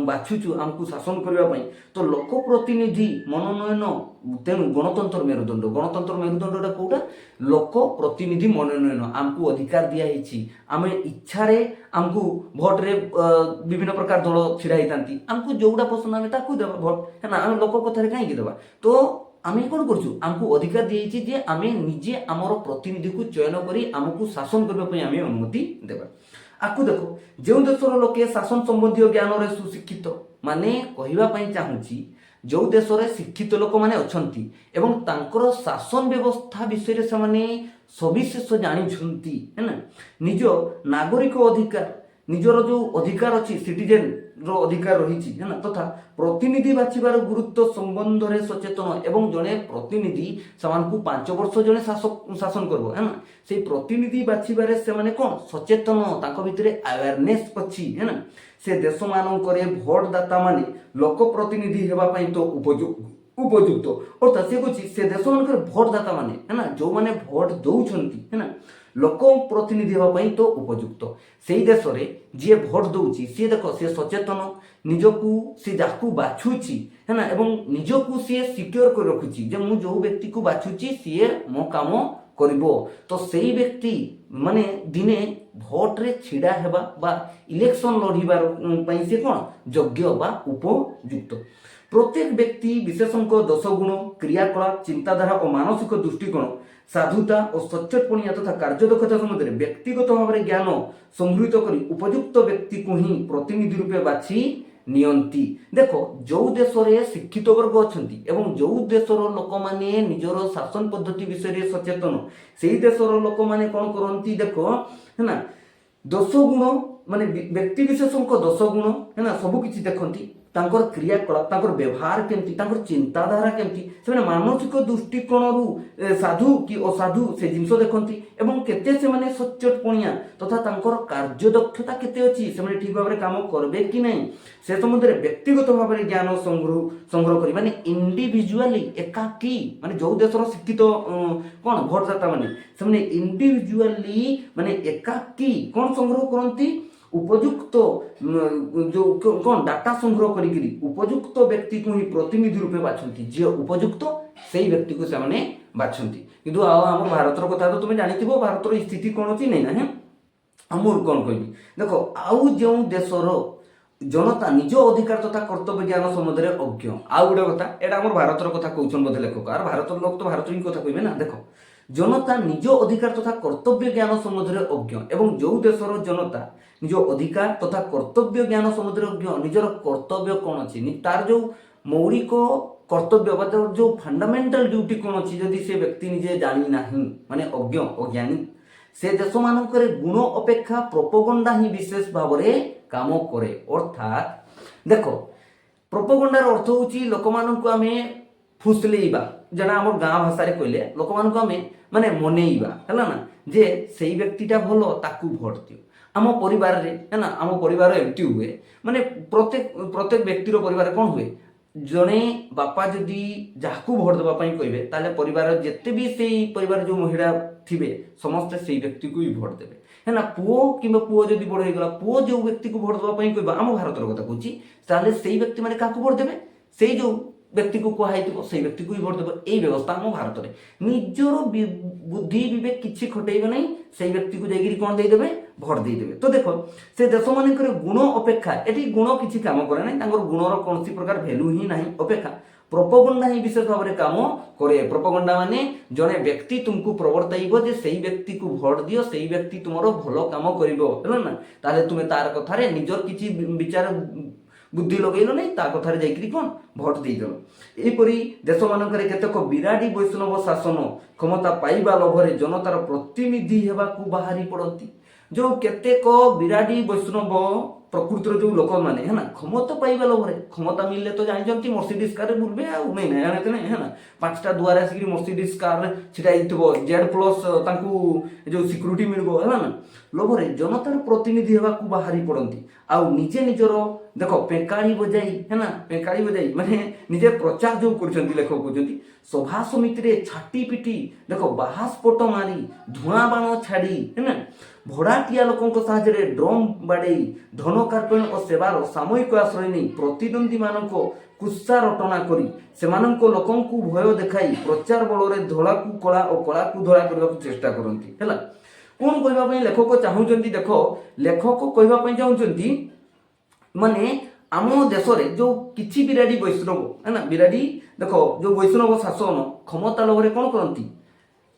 ବାଛୁଛୁ ଆମକୁ ଶାସନ କରିବା ପାଇଁ, ତ ଲୋକ ପ୍ରତିନିଧି ମନୋନୟନ ତେଣୁ ଗଣତନ୍ତ୍ର ମେରୁଦଣ୍ଡ। ଗଣତନ୍ତ୍ର ମେରୁଦଣ୍ଡଟା କୋଉଟା? ଲୋକ ପ୍ରତିନିଧି ମନୋନୟନ। ଆମକୁ ଅଧିକାର ଦିଆହେଇଛି, ଆମେ ଇଚ୍ଛାରେ ଆମକୁ ଭୋଟରେ ବିଭିନ୍ନ ପ୍ରକାର ଦଳ ଛିଡ଼ା ହେଇଥାନ୍ତି, ଆମକୁ ଯୋଉଟା ପସନ୍ଦ ଆମେ ତାକୁ ଦେବା ଭୋଟ, ହେଲା। ଆମେ ଲୋକ କଥାରେ କାହିଁକି ଦେବା? ତ ଆମେ କ'ଣ କରୁଛୁ, ଆମକୁ ଅଧିକାର ଦିଆଯାଇଛି ଯେ ଆମେ ନିଜେ ଆମର ପ୍ରତିନିଧିକୁ ଚୟନ କରି ଆମକୁ ଶାସନ କରିବା ପାଇଁ ଆମେ ଅନୁମତି ଦେବା। ଆକୁ ଦେଖ, ଯେଉଁ ଦେଶର ଲୋକେ ଶାସନ ସମ୍ବନ୍ଧୀୟ ଜ୍ଞାନରେ ସୁଶିକ୍ଷିତ, ମାନେ କହିବା ପାଇଁ ଚାହୁଁଛି ଯେଉଁ ଦେଶରେ ଶିକ୍ଷିତ ଲୋକମାନେ ଅଛନ୍ତି ଏବଂ ତାଙ୍କର ଶାସନ ବ୍ୟବସ୍ଥା ବିଷୟରେ ସେମାନେ ସବିଶେଷ ଜାଣିଛନ୍ତି, ହେଲା, ନିଜ ନାଗରିକ ଅଧିକାର, ନିଜର ଯେଉଁ ଅଧିକାର ଅଛି ସିଟିଜେନର ଅଧିକାର ରହିଛି, ହେଲା, ତଥା ପ୍ରତିନିଧି ବାଛିବାର ଗୁରୁତ୍ୱ ସମ୍ବନ୍ଧରେ ସଚେତନ। ଏବଂ ଜଣେ ପ୍ରତିନିଧି ସେମାନଙ୍କୁ 5 ବର୍ଷ ଜଣେ ଶାସନ କରିବ, ହେଲା। ସେଇ ପ୍ରତିନିଧି ବାଛିବାରେ ସେମାନେ କ'ଣ ସଚେତନ, ତାଙ୍କ ଭିତରେ ଆୱାରନେସ୍ ଅଛି, ହେଲା। ସେ ଦେଶମାନଙ୍କରେ ଭୋଟଦାତା ମାନେ ଲୋକ ପ୍ରତିନିଧି ହେବା ପାଇଁ ତ ଉପଯୁକ୍ତ। ଅର୍ଥାତ୍ ସେ କହୁଛି ସେ ଦେଶମାନଙ୍କରେ ଭୋଟଦାତା ମାନେ, ହେଲା, ଯେଉଁମାନେ ଭୋଟ ଦେଉଛନ୍ତି, ହେଲା, ଲୋକ ପ୍ରତିନିଧି ହେବା ପାଇଁ ତ ଉପଯୁକ୍ତ। ସେଇ ଦେଶରେ ଯିଏ ଭୋଟ ଦେଉଛି ସିଏ ଦେଖ ସିଏ ସଚେତନ, ନିଜକୁ ସେ ଯାହାକୁ ବାଛୁଛି, ହେଲା, ଏବଂ ନିଜକୁ ସିଏ ସିକ୍યોର କରି ରଖୁଛି ଯେ ମୁଁ ଯେଉଁ ବ୍ୟକ୍ତିକୁ ବାଛୁଛି ସିଏ ମୋ କାମ କରିବ। ତ ସେଇ ବ୍ୟକ୍ତି ମାନେ ଦିନେ ଭୋଟରେ ଛିଡ଼ା ହେବା ବା ଇଲେକ୍ସନ ଲଢ଼ିବାର ପାଇଁ ସେ କ'ଣ ଯୋଗ୍ୟ ବା ଉପଯୁକ୍ତ। ପ୍ରତ୍ୟେକ ବ୍ୟକ୍ତି ବିଶେଷଙ୍କ ଦୋଷଗୁଣ, କ୍ରିୟାକଳାପ, ଚିନ୍ତାଧାରା ଓ ମାନସିକ ଦୃଷ୍ଟିକୋଣ, ସାଧୁତା ଓ ସଚେତପଣିଆ ତଥା କାର୍ଯ୍ୟଦକ୍ଷତା ସମ୍ବନ୍ଧରେ ବ୍ୟକ୍ତିଗତ ଭାବରେ ଜ୍ଞାନ ସଂଗୃହୀତ କରି ଉପଯୁକ୍ତ ବ୍ୟକ୍ତିକୁ ହିଁ ପ୍ରତିନିଧି ରୂପେ ବାଛି ନିଅନ୍ତି। ଦେଖ ଯେଉଁ ଦେଶରେ ଶିକ୍ଷିତ ବର୍ଗ ଅଛନ୍ତି ଏବଂ ଯେଉଁ ଦେଶର ଲୋକମାନେ ନିଜର ଶାସନ ପଦ୍ଧତି ବିଷୟରେ ସଚେତନ, ସେଇ ଦେଶର ଲୋକମାନେ କ'ଣ କରନ୍ତି ଦେଖ, ହେଲା, ଦୋଷ ଗୁଣ ମାନେ ବ୍ୟକ୍ତି ବିଶେଷଙ୍କ ଦୋଷ ଗୁଣ, ହେଲା, ସବୁ କିଛି ଦେଖନ୍ତି, ତାଙ୍କର କ୍ରିୟାକଳାପ, ତାଙ୍କର ବ୍ୟବହାର କେମିତି, ତାଙ୍କର ଚିନ୍ତାଧାରା କେମିତି, ସେମାନେ ମାନସିକ ଦୃଷ୍ଟିକୋଣରୁ ସାଧୁ କି ଅସାଧୁ ସେ ଜିନିଷ ଦେଖନ୍ତି ଏବଂ କେତେ ସେମାନେ ସଚେତପଣିଆ ତଥା ତାଙ୍କର କାର୍ଯ୍ୟଦକ୍ଷତା କେତେ ଅଛି, ସେମାନେ ଠିକ ଭାବରେ କାମ କରିବେ କି ନାହିଁ, ସେ ସମ୍ବନ୍ଧରେ ବ୍ୟକ୍ତିଗତ ଭାବରେ ଜ୍ଞାନ ସଂଗ୍ରହ କରି, ମାନେ ଇଣ୍ଡିଭିଜୁଆଲି ଏକାକୀ, ମାନେ ଯେଉଁ ଦେଶର ଶିକ୍ଷିତ କ'ଣ ଭୋଟଦାତା ମାନେ ସେମାନେ ଇଣ୍ଡିଭିଜୁଆଲି ମାନେ ଏକାକୀ କ'ଣ ସଂଗ୍ରହ କରନ୍ତି, ଉପଯୁକ୍ତ ଯେଉଁ କ'ଣ ଡାଟା ସଂଗ୍ରହ କରିକିରି ଉପଯୁକ୍ତ ବ୍ୟକ୍ତିକୁ ହିଁ ପ୍ରତିନିଧି ରୂପେ ବାଛନ୍ତି। ଯିଏ ଉପଯୁକ୍ତ ସେଇ ବ୍ୟକ୍ତିକୁ ସେମାନେ ବାଛନ୍ତି। କିନ୍ତୁ ଆଉ ଆମ ଭାରତର କଥା ତ ତୁମେ ଜାଣିଥିବ, ଭାରତର ସ୍ଥିତି କ'ଣ ଅଛି ନାଇଁ ନା। ମୁଁ କ'ଣ କହିବି ଦେଖ, ଆଉ ଯେଉଁ ଦେଶର ଜନତା ନିଜ ଅଧିକାର ତଥା କର୍ତ୍ତବ୍ୟ ଜ୍ଞାନ ସମ୍ବନ୍ଧରେ ଅଜ୍ଞ। ଆଉ ଗୋଟେ କଥା, ଏଇଟା ଆମର ଭାରତର କଥା କହୁଛନ୍ତି ବୋଧେ ଲେଖକ, আর ଭାରତର ଲୋକ ତ ଭାରତ ହିଁ କଥା କହିବେ ନା। ଦେଖ, ଜନତା ନିଜ ଅଧିକାର ତଥା କର୍ତ୍ତବ୍ୟ ଜ୍ଞାନ ସମ୍ବନ୍ଧରେ ଅଜ୍ଞ ଏବଂ ଯେଉଁ ଦେଶର ଜନତା ନିଜ ଅଧିକାର ତଥା କର୍ତ୍ତବ୍ୟ ଜ୍ଞାନ ସମ୍ବନ୍ଧରେ ଅଜ୍ଞ, ନିଜର କର୍ତ୍ତବ୍ୟ କ'ଣ ଅଛି, ତାର ଯେଉଁ ମୌଳିକ କର୍ତ୍ତବ୍ୟ ବା ତାର ଯେଉଁ ଫଣ୍ଡାମେଣ୍ଟାଲ ଡ୍ୟୁଟି କ'ଣ ଅଛି, ଯଦି ସେ ବ୍ୟକ୍ତି ନିଜେ ଜାଣି ନାହିଁ, ମାନେ ଅଜ୍ଞ ଅଜ୍ଞାନୀ, ସେ ଦେଶମାନଙ୍କରେ ଗୁଣ ଅପେକ୍ଷା ପ୍ରୋପୋଗଣ୍ଡା ହିଁ ବିଶେଷ ଭାବରେ କାମ କରେ। ଅର୍ଥାତ୍ ଦେଖ, ପ୍ରୋପୋଗଣ୍ଡାର ଅର୍ଥ ହେଉଛି ଲୋକମାନଙ୍କୁ ଆମେ ଫୁସଲେଇବା, যেটা আমার গাঁ ভাষায় কইলে লোকମାନଙ୍କୁ ଆମେ ମାନେ ମନେଇବା, ହେଲା ନା, ଯେ ସେଇ ବ୍ୟକ୍ତିଟା ଭଲ ତାକୁ ଭୋଟ ଦିଅ। ଆମ ପରିବାରରେ ହେଲା, ଆମ ପରିବାର ଏମିତି ହୁଏ, ମାନେ ପ୍ରତ୍ୟେକ ବ୍ୟକ୍ତିର ପରିବାରରେ କ'ଣ ହୁଏ, ଜଣେ ବାପା ଯଦି ଯାହାକୁ ଭୋଟ ଦେବା ପାଇଁ କହିବେ ତାହେଲେ ପରିବାର ଯେତେ ବି ସେଇ ପରିବାର ଯେଉଁ ମହିଳା ଥିବେ ସମସ୍ତେ ସେଇ ବ୍ୟକ୍ତିକୁ ହିଁ ଭୋଟ ଦେବେ, ହେଲା। ପୁଅ କିମ୍ବା ପୁଅ ଯଦି ବଡ଼ ହେଇଗଲା, ପୁଅ ଯେଉଁ ବ୍ୟକ୍ତିକୁ ଭୋଟ ଦେବା ପାଇଁ କହିବ, ଆମ ଭାରତର କଥା କହୁଛି, ତାହେଲେ ସେଇ ବ୍ୟକ୍ତି ମାନେ କାହାକୁ ଭୋଟ ଦେବେ, ସେଇ ଯେଉଁ ବ୍ୟକ୍ତିକୁ କୁହାଯାଇଥିବ ସେଇ ବ୍ୟକ୍ତିକୁ ହିଁ ଭୋଟ ଦେବ। ଏଇ ବ୍ୟବସ୍ଥା ଆମ ଭାରତରେ, ନିଜର ବୁଦ୍ଧି ବିବେକ କିଛି ଖଟେଇବେ ନାହିଁ, ସେଇ ବ୍ୟକ୍ତିକୁ ଯାଇକିରି କ'ଣ ଦେଇଦେବେ, ଭୋଟ ଦେଇଦେବେ। ତ ଦେଖ ସେ ଦେଶ ମାନଙ୍କରେ ଗୁଣ ଅପେକ୍ଷା ଏଠି ଗୁଣ କିଛି କାମ କରେ ନାହିଁ, ତାଙ୍କର ଗୁଣର କୌଣସି ପ୍ରକାର ଭ୍ୟାଲୁ ହିଁ ନାହିଁ, ଅପେକ୍ଷା ପ୍ରୋପୋଗଣ୍ଡା ହିଁ ବିଶେଷ ଭାବରେ କାମ କରେ। ପ୍ରୋପୋଗଣ୍ଡା ମାନେ ଜଣେ ବ୍ୟକ୍ତି ତୁମକୁ ପ୍ରବର୍ତ୍ତାଇବ ଯେ ସେଇ ବ୍ୟକ୍ତିକୁ ଭୋଟ ଦିଅ, ସେଇ ବ୍ୟକ୍ତି ତୁମର ଭଲ କାମ କରିବ, ହେଲା ନା, ତାହେଲେ ତୁମେ ତାର କଥାରେ ନିଜର କିଛି ବିଚାର ବୁଦ୍ଧି ଲଗେଇଲ ନାହିଁ, ତା କଥାରେ ଯାଇକରି କ'ଣ ଭୋଟ ଦେଇଦେଲ। ଏହିପରି ଦେଶମାନଙ୍କରେ କେତେକ ବିରାଡ଼ି ବୈଷ୍ଣବ ଶାସନ କ୍ଷମତା ପାଇବା ଲୋଭରେ ଜନତାର ପ୍ରତିନିଧି ହେବାକୁ ବାହାରି ପଡ଼ନ୍ତି। ଯେଉଁ କେତେକ ବିରାଡ଼ି ବୈଷ୍ଣବ ପ୍ରକୃତିର ଯେଉଁ ଲୋକମାନେ ହେଲା କ୍ଷମତା ପାଇବା ଲୋଭରେ, କ୍ଷମତା ମିଳିଲେ ତ ଜାଣିଛନ୍ତି ମର୍ସିଡିସ୍ କାରରେ ବୁଲବେ ଆଉ ନାଇଁ ନାଇଁ ଜାଣିତେ ନାଇଁ ହେଲା, 5ଟା ଦୁଆରେ ଆସିକି ମର୍ସିଡିସ୍ କାରରେ ଛିଡ଼ା ହେଇଥିବ, Z+ ତାଙ୍କୁ ଯେଉଁ ସିକ୍ୟୁରିଟି ମିଳିବ, ହେଲା ନା, ଲୋଭରେ ଜନତାର ପ୍ରତିନିଧି ହେବାକୁ ବାହାରି ପଡ଼ନ୍ତି। ଆଉ ନିଜେ ନିଜର ଦେଖ ପେଙ୍କାଳି ବଜାଇ ହେଲା, ପେଙ୍କାଳି ବଜାଇ ମାନେ ନିଜେ ପ୍ରଚାର ଯେଉଁ କରୁଛନ୍ତି, ଲେଖକ କହୁଛନ୍ତି ସଭା ସମିତିରେ ଛାଟି ପିଟି ଦେଖ ବାହାସ୍ଫୋଟ ମାରି ଧୂଆଁ ବାଣ ଛାଡ଼ି ହେଲା ଭଡ଼ାଟିଆ ଲୋକଙ୍କ ସାହାଯ୍ୟରେ ଡ୍ରମ୍ ବାଡ଼େଇ ଧନ କାର୍ପଣ୍ୟ ଓ ସେବାର ସାମୟିକ ଆଶ୍ରୟ ନେଇ ପ୍ରତିଦ୍ୱନ୍ଦ୍ୱୀମାନଙ୍କ କୁତ୍ସା ରଟନା କରି ସେମାନଙ୍କ ଲୋକଙ୍କୁ ଭୟ ଦେଖାଇ ପ୍ରଚାର ବଳରେ ଧଳାକୁ କଳା ଓ କଳାକୁ ଧଳା କରିବାକୁ ଚେଷ୍ଟା କରନ୍ତି। ହେଲା, କ'ଣ କହିବା ପାଇଁ ଲେଖକ ଚାହୁଁଛନ୍ତି? ଦେଖ ଲେଖକ କହିବା ପାଇଁ ଚାହୁଁଛନ୍ତି ମାନେ ଆମ ଦେଶରେ ଯେଉଁ କିଛି ବିରାଡ଼ି ବୈଷ୍ଣବ ହେଲା, ବିରାଡ଼ି ଦେଖ ଯେଉଁ ବୈଷ୍ଣବ ଶାସନ କ୍ଷମତା ଲୋଭରେ କ'ଣ କରନ୍ତି,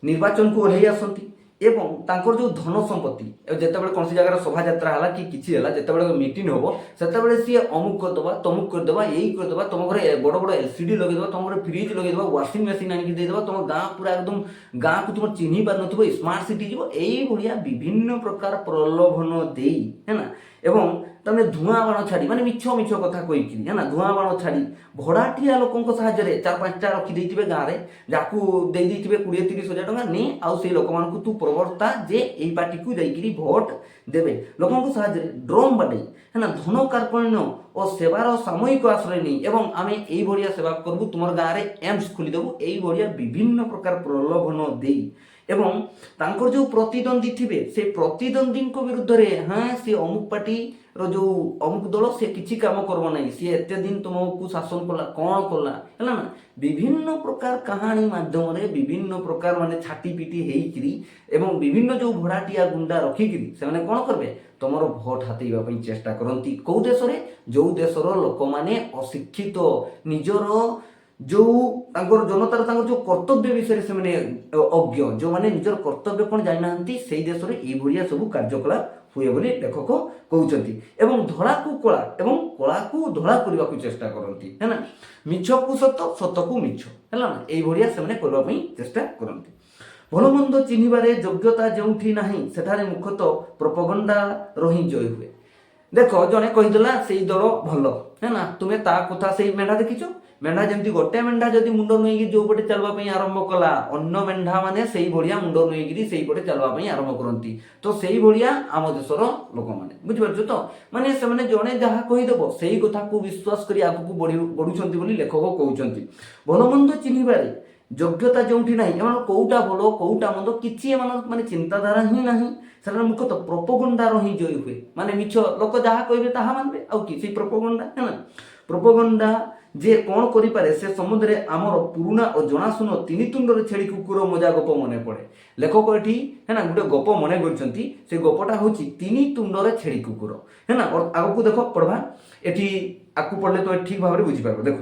ନିର୍ବାଚନକୁ ଓହ୍ଲାଇ ଆସନ୍ତି ଏବଂ ତାଙ୍କର ଯେଉଁ ଧନ ସମ୍ପତ୍ତି, ଯେତେବେଳେ କୌଣସି ଜାଗାରେ ଶୋଭାଯାତ୍ରା ହେଲା କି କିଛି ହେଲା, ଯେତେବେଳେ ମିଟିଂ ହେବ ସେତେବେଳେ ସିଏ ଅମୁକ କରିଦେବା, ତମୁକ କରିଦେବା, ଏଇ କରିଦେବା, ତମ ଘରେ ବଡ଼ ବଡ଼ LCD ଲଗେଇଦେବା, ତମ ଘରେ ଫ୍ରିଜ୍ ଲଗେଇଦେବା, ୱାସିଂ ମେସିନ୍ ଆଣିକି ଦେଇଦେବା, ତମ ଗାଁ ପୁରା ଏକଦମ ଗାଁକୁ ତୁମ ଚିହ୍ନି ପାରୁନଥିବ, ସ୍ମାର୍ଟ ସିଟି ଯିବ, ଏଇଭଳିଆ ବିଭିନ୍ନ ପ୍ରକାର ପ୍ରଲୋଭନ ଦେଇ ହେଲା ଏବଂ ତାମାନେ ଧୂଆଁ ବାଣ ଛାଡ଼ି ମାନେ ମିଛ ମିଛ କଥା କହିକିରି ହେଲା ଧୂଆଁ ବାଣ ଛାଡ଼ି ଭଡ଼ାଟିଆ ଲୋକଙ୍କ ସାହାଯ୍ୟରେ 4-5ଟା ରଖିଦେଇଥିବେ ଗାଁରେ, ଯାହାକୁ ଦେଇଦେଇଥିବେ 20-30 ହଜାର ଟଙ୍କା ନେ, ଆଉ ସେଇ ଲୋକମାନଙ୍କୁ ତୁ ପ୍ରବର୍ତ୍ତା ଯେ ଏଇ ପାର୍ଟିକୁ ଯାଇକିରି ଭୋଟ ଦେବେ। ଲୋକଙ୍କ ସାହାଯ୍ୟରେ ଡ୍ରମ୍ ବାଡ଼େଇ ହେଲା ଧନ କାର୍ପଣ୍ୟ ଓ ସେବାର ସାମୟିକ ଆଶ୍ରୟ ନେଇ ଏବଂ ଆମେ ଏଇଭଳିଆ ସେବା କରିବୁ, ତୁମର ଗାଁରେ ଏମ୍ସ ଖୋଲିଦେବୁ, ଏଇଭଳିଆ ବିଭିନ୍ନ ପ୍ରକାର ପ୍ରଲୋଭନ ଦେଇ ଏବଂ ତାଙ୍କର ଯେଉଁ ପ୍ରତିଦ୍ୱନ୍ଦ୍ୱୀ ଥିବେ ସେ ପ୍ରତିଦ୍ୱନ୍ଦ୍ୱୀଙ୍କ ବିରୁଦ୍ଧରେ ସେ ଅମୁକ ପାର୍ଟିର ଯେଉଁ ଅମୁକ ଦଳ ସେ କିଛି କାମ କରିବ ନାହିଁ, ସିଏ ଏତେ ଦିନ ତୁମକୁ ଶାସନ କଲା, କ'ଣ କଲା, ହେଲା ନା, ବିଭିନ୍ନ ପ୍ରକାର କାହାଣୀ ମାଧ୍ୟମରେ ବିଭିନ୍ନ ପ୍ରକାର ମାନେ ଛାଟି ପିଟି ହେଇକିରି ଏବଂ ବିଭିନ୍ନ ଯେଉଁ ଭଡ଼ାଟିଆ ଗୁଣ୍ଡା ରଖିକିରି ସେମାନେ କ'ଣ କରିବେ, ତମର ଭୋଟ ହାତେଇବା ପାଇଁ ଚେଷ୍ଟା କରନ୍ତି। କେଉଁ ଦେଶରେ? ଯେଉଁ ଦେଶର ଲୋକମାନେ ଅଶିକ୍ଷିତ, ନିଜର ଯେଉଁ ତାଙ୍କର ଜନତାର ତାଙ୍କର ଯେଉଁ କର୍ତ୍ତବ୍ୟ ବିଷୟରେ ସେମାନେ ଅଜ୍ଞ, ଯେଉଁମାନେ ନିଜର କର୍ତ୍ତବ୍ୟ କ'ଣ ଜାଣିନାହାନ୍ତି, ସେଇ ଦେଶରେ ଏଇଭଳିଆ ସବୁ କାର୍ଯ୍ୟକଳାପ ହୁଏ ବୋଲି ଲେଖକ କହୁଛନ୍ତି। ଏବଂ ଧଳାକୁ କଳା ଏବଂ କଳାକୁ ଧଳା କରିବାକୁ ଚେଷ୍ଟା କରନ୍ତି, ହେଲା, ମିଛକୁ ସତ, ସତକୁ ମିଛ, ହେଲା ନା, ଏଇଭଳିଆ ସେମାନେ କରିବା ପାଇଁ ଚେଷ୍ଟା କରନ୍ତି। ଭଲମନ୍ଦ ଚିହ୍ନିବାରେ ଯୋଗ୍ୟତା ଯେଉଁଠି ନାହିଁ ସେଠାରେ ମୁଖ୍ୟତଃ ପ୍ରୋପୋଗଣ୍ଡାର ହିଁ ଜୟ ହୁଏ। ଦେଖ ଜଣେ କହିଦେଲା ସେଇ ଦଳ ଭଲ, ହେଲା, ତୁମେ ତା କଥା ସେଇ ମେଣ୍ଢା ଦେଖିଛ, ମେଣ୍ଢା ଯେମିତି ଗୋଟେ ମେଣ୍ଢା ଯଦି ମୁଣ୍ଡ ନୁଇଁକି ଯେଉଁପଟେ ଚାଲିବା ପାଇଁ ଆରମ୍ଭ କଲା, ଅନ୍ୟ ମେଣ୍ଢା ମାନେ ସେଇଭଳିଆ ମୁଣ୍ଡ ନୁଇଁକିରି ସେଇପଟେ ଚାଲିବା ପାଇଁ ଆରମ୍ଭ କରନ୍ତି। ତ ସେଇଭଳିଆ ଆମ ଦେଶର ଲୋକମାନେ, ବୁଝିପାରୁଛ ତ, ମାନେ ସେମାନେ ଜଣେ ଯାହା କହିଦେବ ସେଇ କଥାକୁ ବିଶ୍ୱାସ କରି ଆଗକୁ ବଢୁଛନ୍ତି ବୋଲି ଲେଖକ କହୁଛନ୍ତି। ଭଲମନ୍ଦ ଚିହ୍ନିବାରେ ଯୋଗ୍ୟତା ଯେଉଁଠି ନାହିଁ, ଏମାନଙ୍କ କେଉଁଟା ଭଲ କେଉଁଟା ମନ୍ଦ କିଛି ଏମାନଙ୍କ ମାନେ ଚିନ୍ତାଧାରା ହିଁ ନାହିଁ, ସେମାନେ ମୁଖ୍ୟତଃ ପ୍ରୋପୋଗଣ୍ଡାର ହିଁ ଜୟ ହୁଏ। ମାନେ ମିଛ ଲୋକ ଯାହା କହିବେ ତାହା ମାନିବେ, ଆଉ କି ସେଇ ପ୍ରୋପୋଗଣ୍ଡା, ହେଲା, ପ୍ରୋପୋଗଣ୍ଡା ଯେ କ'ଣ କରିପାରେ ସେ ସମ୍ବନ୍ଧରେ ଆମର ପୁରୁଣା ଓ ଜଣାଶୁଣା ତିନି ତୁଣ୍ଡର ଛେଳି କୁକୁର ମଜା ଗପ ମନେ ପଡ଼େ। ଲେଖକ ଏଠି ହେଲା ଗୋଟେ ଗପ ମନେ କରିଛନ୍ତି, ସେ ଗପଟା ହେଉଛି ତିନି ତୁଣ୍ଡର ଛେଳି କୁକୁର, ହେଲା। ଆଗକୁ ଦେଖ ପଢ଼ବା, ଏଠି ଆକୁ ପଢ଼ିଲେ ତ ଠିକ୍ ଭାବରେ ବୁଝିପାରିବ। ଦେଖ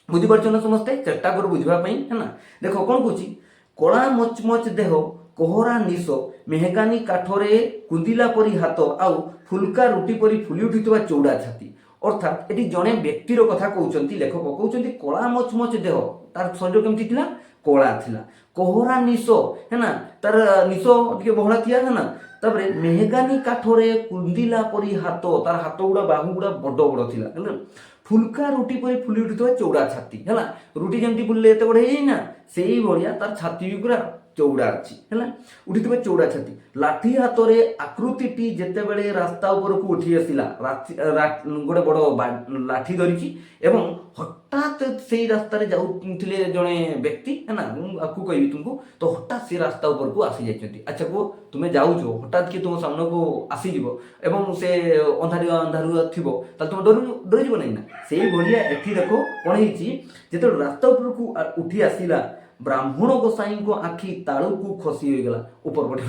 ବୁଝିପାରୁଛ ନା ସମସ୍ତେ, ଚେଷ୍ଟା କର ବୁଝିବା ପାଇଁ, ହେଲା। ଦେଖ କ'ଣ କହୁଛି, କଳା ମଚମଚ ଦେହ, କୋହରା ନିଶ, ମେହଗାନି କାଠରେ କୁନ୍ଦିଲା ପରି ହାତ, ଆଉ ଫୁଲକା ରୁଟି ପରି ଫୁଲି ଉଠିଥିବା ଚଉଡ଼ା ଛାତି। ଅର୍ଥାତ୍ ଏଠି ଜଣେ ବ୍ୟକ୍ତିର କଥା କହୁଛନ୍ତି, ଲେଖକ କହୁଛନ୍ତି କଳା ମଚମଚ ଦେହ, ତାର ଶରୀର କେମିତି ଥିଲା, କଳା ଥିଲା, କୋହରା ନିଶ, ହେଲା, ତାର ନିଶ ଟିକେ ବହଳା ଥିଲା, ହେଲା, ତାପରେ ମେହଗାନି କାଠରେ କୁନ୍ଦିଲା ପରି ହାତ, ତାର ହାତ ଗୁଡ଼ା ବାହୁ ଗୁଡ଼ା ବଡ଼ ବଡ଼ ଥିଲା, ହେଲା, ଫୁଲକା ରୁଟି ପରି ଫୁଲି ଉଠୁଥିବା ଚଉଡ଼ା ଛାତି, ହେଲା, ରୁଟି ଯେମିତି ବୁଲିଲେ ଏତେ ବଡ଼ ହେଇଯାଇନା ସେଇଭଳିଆ ତାର ଛାତି ବି ପୁରା ଚଉଡ଼ା ଅଛି, ହେଲା, ଉଠିଥିବା ଚଉଡ଼ା ଛାତି। ଲାଠି ହାତରେ ଆକୃତିଟି ଯେତେବେଳେ ରାସ୍ତା ଉପରକୁ ଉଠି ଆସିଲା, ଗୋଟେ ବଡ଼ ଲାଠି ଧରିଛି ଏବଂ ହଠାତ୍ ସେଇ ରାସ୍ତାରେ ଯାଉଥିଲେ ଜଣେ ବ୍ୟକ୍ତି, ହେଲା, ମୁଁ ଆକୁ କହିବି ତୁମକୁ, ତ ହଠାତ୍ ସେ ରାସ୍ତା ଉପରକୁ ଆସି ଯାଇଛନ୍ତି। ଆଚ୍ଛା କୁହ, ତୁମେ ଯାଉଛ, ହଠାତ୍ କି ତୁମ ସାମ୍ନାକୁ ଆସିଯିବ ଏବଂ ସେ ଅନ୍ଧାରୁଆ ଥିବ, ତାହେଲେ ତୁମେ ଡରିଯିବ ନାହିଁ ନା? ସେଇଭଳିଆ ଏଠି ଦେଖ କ'ଣ ହେଇଛି, ଯେତେବେଳେ ରାସ୍ତା ଉପରକୁ ଉଠି ଆସିଲା ବ୍ରାହ୍ମଣ ଗୋସାଇଁଙ୍କ ଆଖି ତାଳୁକୁ ଖସି ହୋଇଗଲା। ଉପର ପଟେ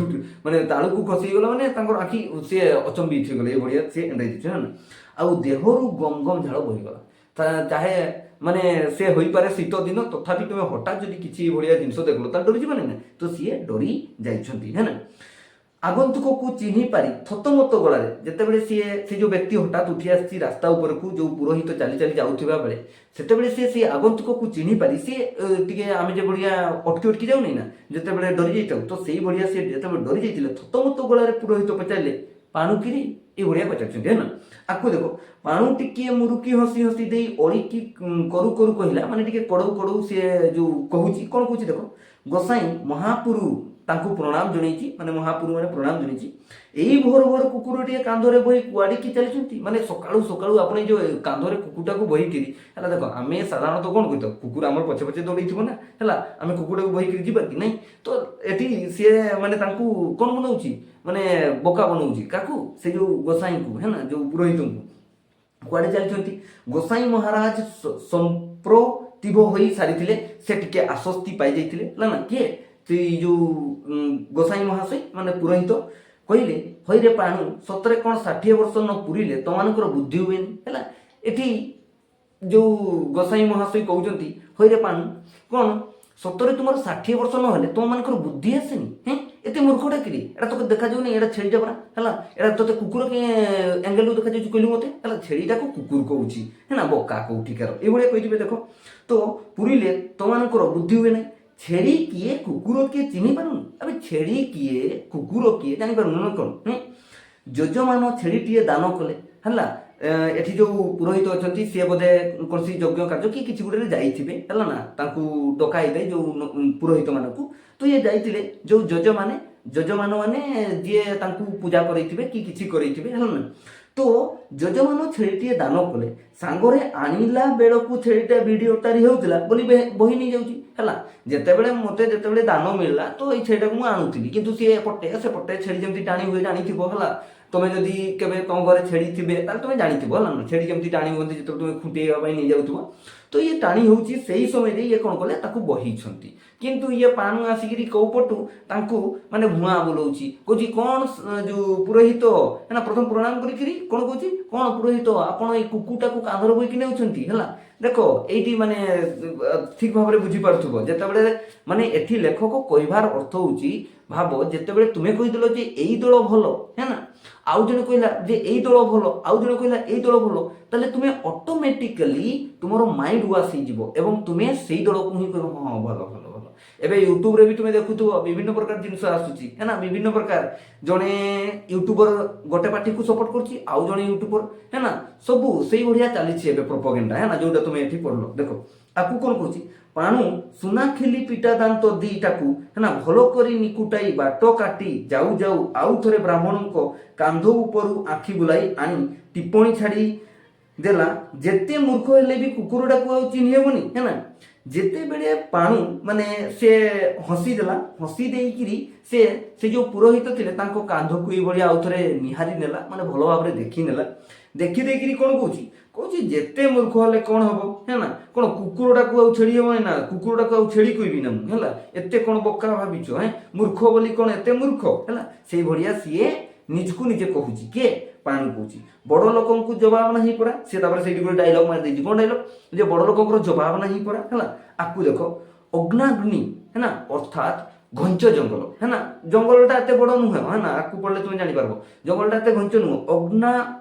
ମାନେ ତାଳୁକୁ ଖସି ହେଇଗଲା ମାନେ ତାଙ୍କର ଆଖି ସିଏ ଅଚମ୍ବିତ ହେଇଗଲେ, ଏଭଳିଆ ସିଏ ଏଣ୍ଡାଇ ଦେଇଛି ନା। ଆଉ ଦେହରୁ ଗମ ଗମ ଝାଳ ବୋହିଗଲା। ଚାହେ ମାନେ ସେ ହୋଇପାରେ ଶୀତ ଦିନ, ତଥାପି ତୁମେ ହଠାତ୍ ଯଦି କିଛି ଏଭଳିଆ ଜିନିଷ ଦେଖିଲ ତାହେଲେ ଡରିଯିବନି ନା। ତ ସିଏ ଡରି ଯାଇଛନ୍ତି ହେ ନା। ଆଗନ୍ତୁକକୁ ଚିହ୍ନି ପାରି ଥତମତ ଗଳାରେ ଯେତେବେଳେ ସେ ଯେଉଁ ବ୍ୟକ୍ତି ହଠାତ୍ ଉଠି ଆସିଛି ରାସ୍ତା ଉପରକୁ, ଯେଉଁ ପୁରୋହିତ ଚାଲି ଚାଲି ଯାଉଥିବା ବେଳେ, ସେତେବେଳେ ସେ ଆଗନ୍ତୁକକୁ ଚିହ୍ନି ପାରି ସିଏ ଟିକେ ଆମେ ଯେଭଳିଆ ଅଟକି ଅଟକି ଯାଉନି ନା ଯେତେବେଳେ ଡରି ଯାଇଥାଉ, ତ ସେଇଭଳିଆ ସେ ଯେତେବେଳେ ଡରି ଯାଇଥିଲେ ଥତମତ ଗଳାରେ ପୁରୋହିତ ପଚାରିଲେ, ପାଣୁକିରି, ଏଭଳିଆ ପଚାରୁଛନ୍ତି ହେ ନା। ଆକୁ ଦେଖ, ପାଣୁ ଟିକିଏ ମୁରୁକି ହସି ହସି ଦେଇ ଅଳିକି କରୁ କରୁ କହିଲା, ମାନେ ଟିକେ କଡ଼ଉ କଡ଼ଉ ସିଏ ଯେଉଁ କହୁଛି, କ'ଣ କହୁଛି ଦେଖ, ଗୋସାଇଁ ମହାପୁରୁ ତାଙ୍କୁ ପ୍ରଣାମ ଜଣେଇଛି, ମାନେ ମହାପୁରୁ ମାନେ ପ୍ରଣାମ ଜଣେଇଛି। ଏଇ ଭୋର ଭୋର କୁକୁରଟିଏ କାନ୍ଧରେ ବୋହି କୁଆଡ଼ିକି ଚାଲିଛନ୍ତି। ମାନେ ସକାଳୁ ସକାଳୁ ଆପଣ ଏଇ ଯେଉଁ କାନ୍ଧରେ କୁକୁରଟାକୁ ବୋହିକିରି ହେଲା, ଦେଖ ଆମେ ସାଧାରଣତଃ କ'ଣ କହିଥାଉ, କୁକୁର ଆମର ପଛେ ପଛେ ଦୌଡ଼ିଥିବ ନା ହେଲା, ଆମେ କୁକୁରଟାକୁ ବୋହିକିରି ଯିବା କି ନାହିଁ। ତ ଏଠି ସିଏ ମାନେ ତାଙ୍କୁ କ'ଣ ବନଉଛି, ମାନେ ବୋକା ବନଉଛି କାହାକୁ, ସେ ଯେଉଁ ଗୋସାଇଁଙ୍କୁ ହେ ନା, ଯେଉଁ ପୁରୋହିତଙ୍କୁ। କୁଆଡ଼େ ଚାଲିଛନ୍ତି, ଗୋସାଇଁ ମହାରାଜ ସମ୍ପ୍ରତିଭ ହୋଇ ସାରିଥିଲେ, ସେ ଟିକେ ଆଶ୍ୱସ୍ତି ପାଇଯାଇଥିଲେ ହେଲା ନା। କିଏ, ସେଇ ଯେଉଁ ଗୋସାଇଁ ମହାଶୟ ମାନେ ପୁରୋହିତ କହିଲେ, ହଇରେ ପାଣୁ, ସତରେ କ'ଣ 60 ବର୍ଷ ନ ପୁରିଲେ ତମାନଙ୍କର ବୁଦ୍ଧି ହୁଏନି ହେଲା। ଏଠି ଯେଉଁ ଗୋସାଇଁ ମହାଶୟ କହୁଛନ୍ତି, ହଇରେ ପାଣୁ, କ'ଣ ସତରେ ତୁମର 60 ବର୍ଷ ନହେଲେ ତୁମମାନଙ୍କର ବୁଦ୍ଧି ଆସେନି? ହେଁ, ଏତେ ମୂର୍ଖଟା କିରି, ଏଇଟା ତୋତେ ଦେଖାଯାଉନି, ଏଇଟା ଛେଳିଟା ପରା ହେଲା, ଏଇଟା ତୋତେ କୁକୁର କି ଏଙ୍ଗେଲରୁ ଦେଖାଯାଉଛି କହିଲୁ ମୋତେ ହେଲା, ଛେଳିଟାକୁ କୁକୁର କହୁଛି ହେଲା, ବୋକା କୋଉଠିକାର, ଏଇଭଳିଆ କହିଥିବେ। ଦେଖ, ତ ପୁରିଲେ ତମାନଙ୍କର ବୁଦ୍ଧି ହୁଏ ନାହିଁ। ଛେଳି କିଏ କୁକୁର କିଏ ଚିହ୍ନି ପାରୁନି? ଆବେ ଛେଳି କିଏ କୁକୁର କିଏ ଜାଣିପାରୁନି ନା କ'ଣ? ଯଜମାନ ଛେଳିଟିଏ ଦାନ କଲେ ହେଲା। ଏଠି ଯେଉଁ ପୁରୋହିତ ଅଛନ୍ତି ସିଏ ବୋଧେ କୌଣସି ଯଜ୍ଞ କାର୍ଯ୍ୟ କି କିଛି ଗୋଟେ ଯାଇଥିବେ ହେଲା ନା, ତାଙ୍କୁ ଡକା ହେଇଥାଏ ଯେଉଁ ପୁରୋହିତ ମାନଙ୍କୁ। ତ ଇଏ ଯାଇଥିଲେ ଯେଉଁ ଯଜମାନ ମାନେ ଯିଏ ତାଙ୍କୁ ପୂଜା କରେଇଥିବେ କି କିଛି କରେଇଥିବେ ହେଲା ନା। ତ ଯଜମାନ ଛେଳିଟିଏ ଦାନ କଲେ, ସାଙ୍ଗରେ ଆଣିଲା ବେଳକୁ ଛେଳିଟା ଭିଡ଼ି ଅତାରି ହେଉଥିଲା ବୋଲି ବହି ନେଇଯାଉଛି ହେଲା। ଯେତେବେଳେ ଦାନ ମିଳିଲା ତ ଏଇ ଛେଳିଟାକୁ ମୁଁ ଆଣୁଥିଲି, କିନ୍ତୁ ସିଏ ଏପଟେ ସେପଟେ ଛେଳି ଯେମିତି ଟାଣି ହୁଏ ଜାଣିଥିବ ହେଲା। ତମେ ଯଦି କେବେ ତମ ଘରେ ଛେଳି ଥିବେ ତାହେଲେ ତମେ ଜାଣିଥିବ ହେଲା, ଛେଳି କେମିତି ଟାଣି ହୁଅନ୍ତି ଯେତେବେଳେ ତୁମେ ଖୁଣ୍ଟେଇବା ପାଇଁ ନେଇଯାଉଥିବ। ତ ଇଏ ଟାଣି ହେଉଛି, ସେଇ ସମୟରେ ଇଏ କ'ଣ କଲେ, ତାକୁ ବହିଛନ୍ତି। କିନ୍ତୁ ଇଏ ପାଣୁ ଆସିକିରି କୋଉ ପଟୁ ତାଙ୍କୁ ମାନେ ଭୁଆଁ ବୁଲଉଛି, କହୁଛି କ'ଣ ଯେଉଁ ପୁରୋହିତ ହେଲା, ପ୍ରଥମ ପ୍ରଣାମ କରିକିରି କ'ଣ କହୁଛି, କ'ଣ ପୁରୋହିତ ଆପଣ ଏଇ କୁକୁରଟାକୁ କାନ୍ଧରେ ବୋହିକି ନେଉଛନ୍ତି ହେଲା। ଦେଖ, ଏଇଠି ମାନେ ଠିକ ଭାବରେ ବୁଝିପାରୁଥିବ, ଯେତେବେଳେ ମାନେ ଏଠି ଲେଖକ କହିବାର ଅର୍ଥ ହେଉଛି, ଭାବ ଯେତେବେଳେ ତୁମେ କହିଦେଲ ଯେ ଏଇ ଦଳ ଭଲ ହେ ନା, ଆଉ ଜଣେ କହିଲା ଯେ ଏଇ ଦଳ ଭଲ, ଆଉ ଜଣେ କହିଲା ଏଇ ଦଳ ଭଲ, ତାହେଲେ ତୁମେ ଅଟୋମେଟିକାଲି ତୁମର ମାଇଣ୍ଡ ୱାଶ ହେଇଯିବ ଏବଂ ତୁମେ ସେଇ ଦଳକୁ ହିଁ କହିବ, ହଁ ଭଲ ଭଲ ଭଲ। ଏବେ ୟୁଟ୍ୟୁବରେ ବି ତୁମେ ଦେଖୁଥିବ ବିଭିନ୍ନ ପ୍ରକାର ଜିନିଷ ଆସୁଛି ହେ ନା, ବିଭିନ୍ନ ପ୍ରକାର, ଜଣେ ୟୁଟ୍ୟୁବର ଗୋଟେ ପାର୍ଟିକୁ ସପୋର୍ଟ କରୁଛି, ଆଉ ଜଣେ ୟୁଟ୍ୟୁବର ହେ ନା, ସବୁ ସେଇଭଳିଆ ଚାଲିଛି ଏବେ ପ୍ରୋପାଗାଣ୍ଡା ହେ ନା, ଯୋଉଟା ତୁମେ ଏଠି ପଢିଲ। ଦେଖ, ଆକୁ କ'ଣ କହୁଛି, ପାଣୁ ସୁନାଖିଲି ପିଟା ଦାନ୍ତ ଦିଟାକୁ ହେଲା ଭଲ କରି ନିକୁଟାଇ ବାଟ କାଟି ଯାଉ ଯାଉ ଆଉ ଥରେ ବ୍ରାହ୍ମଣଙ୍କ କାନ୍ଧ ଉପରୁ ଆଖି ବୁଲାଇ ଆଣି ଟିପଣି ଛାଡ଼ି ଦେଲା, ଯେତେ ମୂର୍ଖ ହେଲେ ବି କୁକୁରଟାକୁ ଆଉ ଚିହ୍ନି ହେବନି ହେ ନା। ଯେତେବେଳେ ପାଣୁ ମାନେ ସେ ହସି ଦେଲା, ହସି ଦେଇକିରି ସେ ଯେଉଁ ପୁରୋହିତ ଥିଲେ ତାଙ୍କ କାନ୍ଧକୁ ଏଇଭଳିଆ ଆଉ ଥରେ ନିହାରି ନେଲା, ମାନେ ଭଲ ଭାବରେ ଦେଖି ନେଲା। ଦେଖି ଦେଇକିରି କ'ଣ କହୁଛି ଯେତେ ମୂର୍ଖ ହେଲେ କ'ଣ ହବ ହେ ନା, କ'ଣ କୁକୁରଟାକୁ ଆଉ ଛେଳି ହେବନି ନା, କୁକୁରଟାକୁ ଆଉ ଛେଳି କହିବି ନା ମୁଁ ହେଲା, ଏତେ କ'ଣ ବୋକା ଭାବିଛ ମୂର୍ଖ ବୋଲି, କ'ଣ ଏତେ ମୂର୍ଖ ହେଲା। ସେଇଭଳିଆ ସିଏ ନିଜକୁ ନିଜେ କହୁଛି, କିଏ, ପାଣୁ କହୁଛି। ବଡ଼ ଲୋକଙ୍କୁ ଜବାବ ନାହିଁ ପରା, ସେ ତାପରେ ସେଇଠି ଗୋଟେ ଡାଇଲଗ ମାରି ଦେଇଛି, କ'ଣ ଡାଇଲଗ, ଯେ ବଡ଼ ଲୋକଙ୍କର ଜବାବ ନାହିଁ ପରା ହେଲା। ଆକୁ ଦେଖ, ଅଗ୍ନାଗ୍ନି ହେ ନା, ଅର୍ଥାତ୍ ଘଞ୍ଚ ଜଙ୍ଗଲ ହେ ନା, ଜଙ୍ଗଲଟା ଏତେ ବଡ଼ ନୁହେଁ ହେ ନା, ଆକୁ ପଢ଼ିଲେ ତୁମେ ଜାଣିପାରିବ, ଜଙ୍ଗଲଟା ଏତେ ଘଞ୍ଚ ନୁହଁ।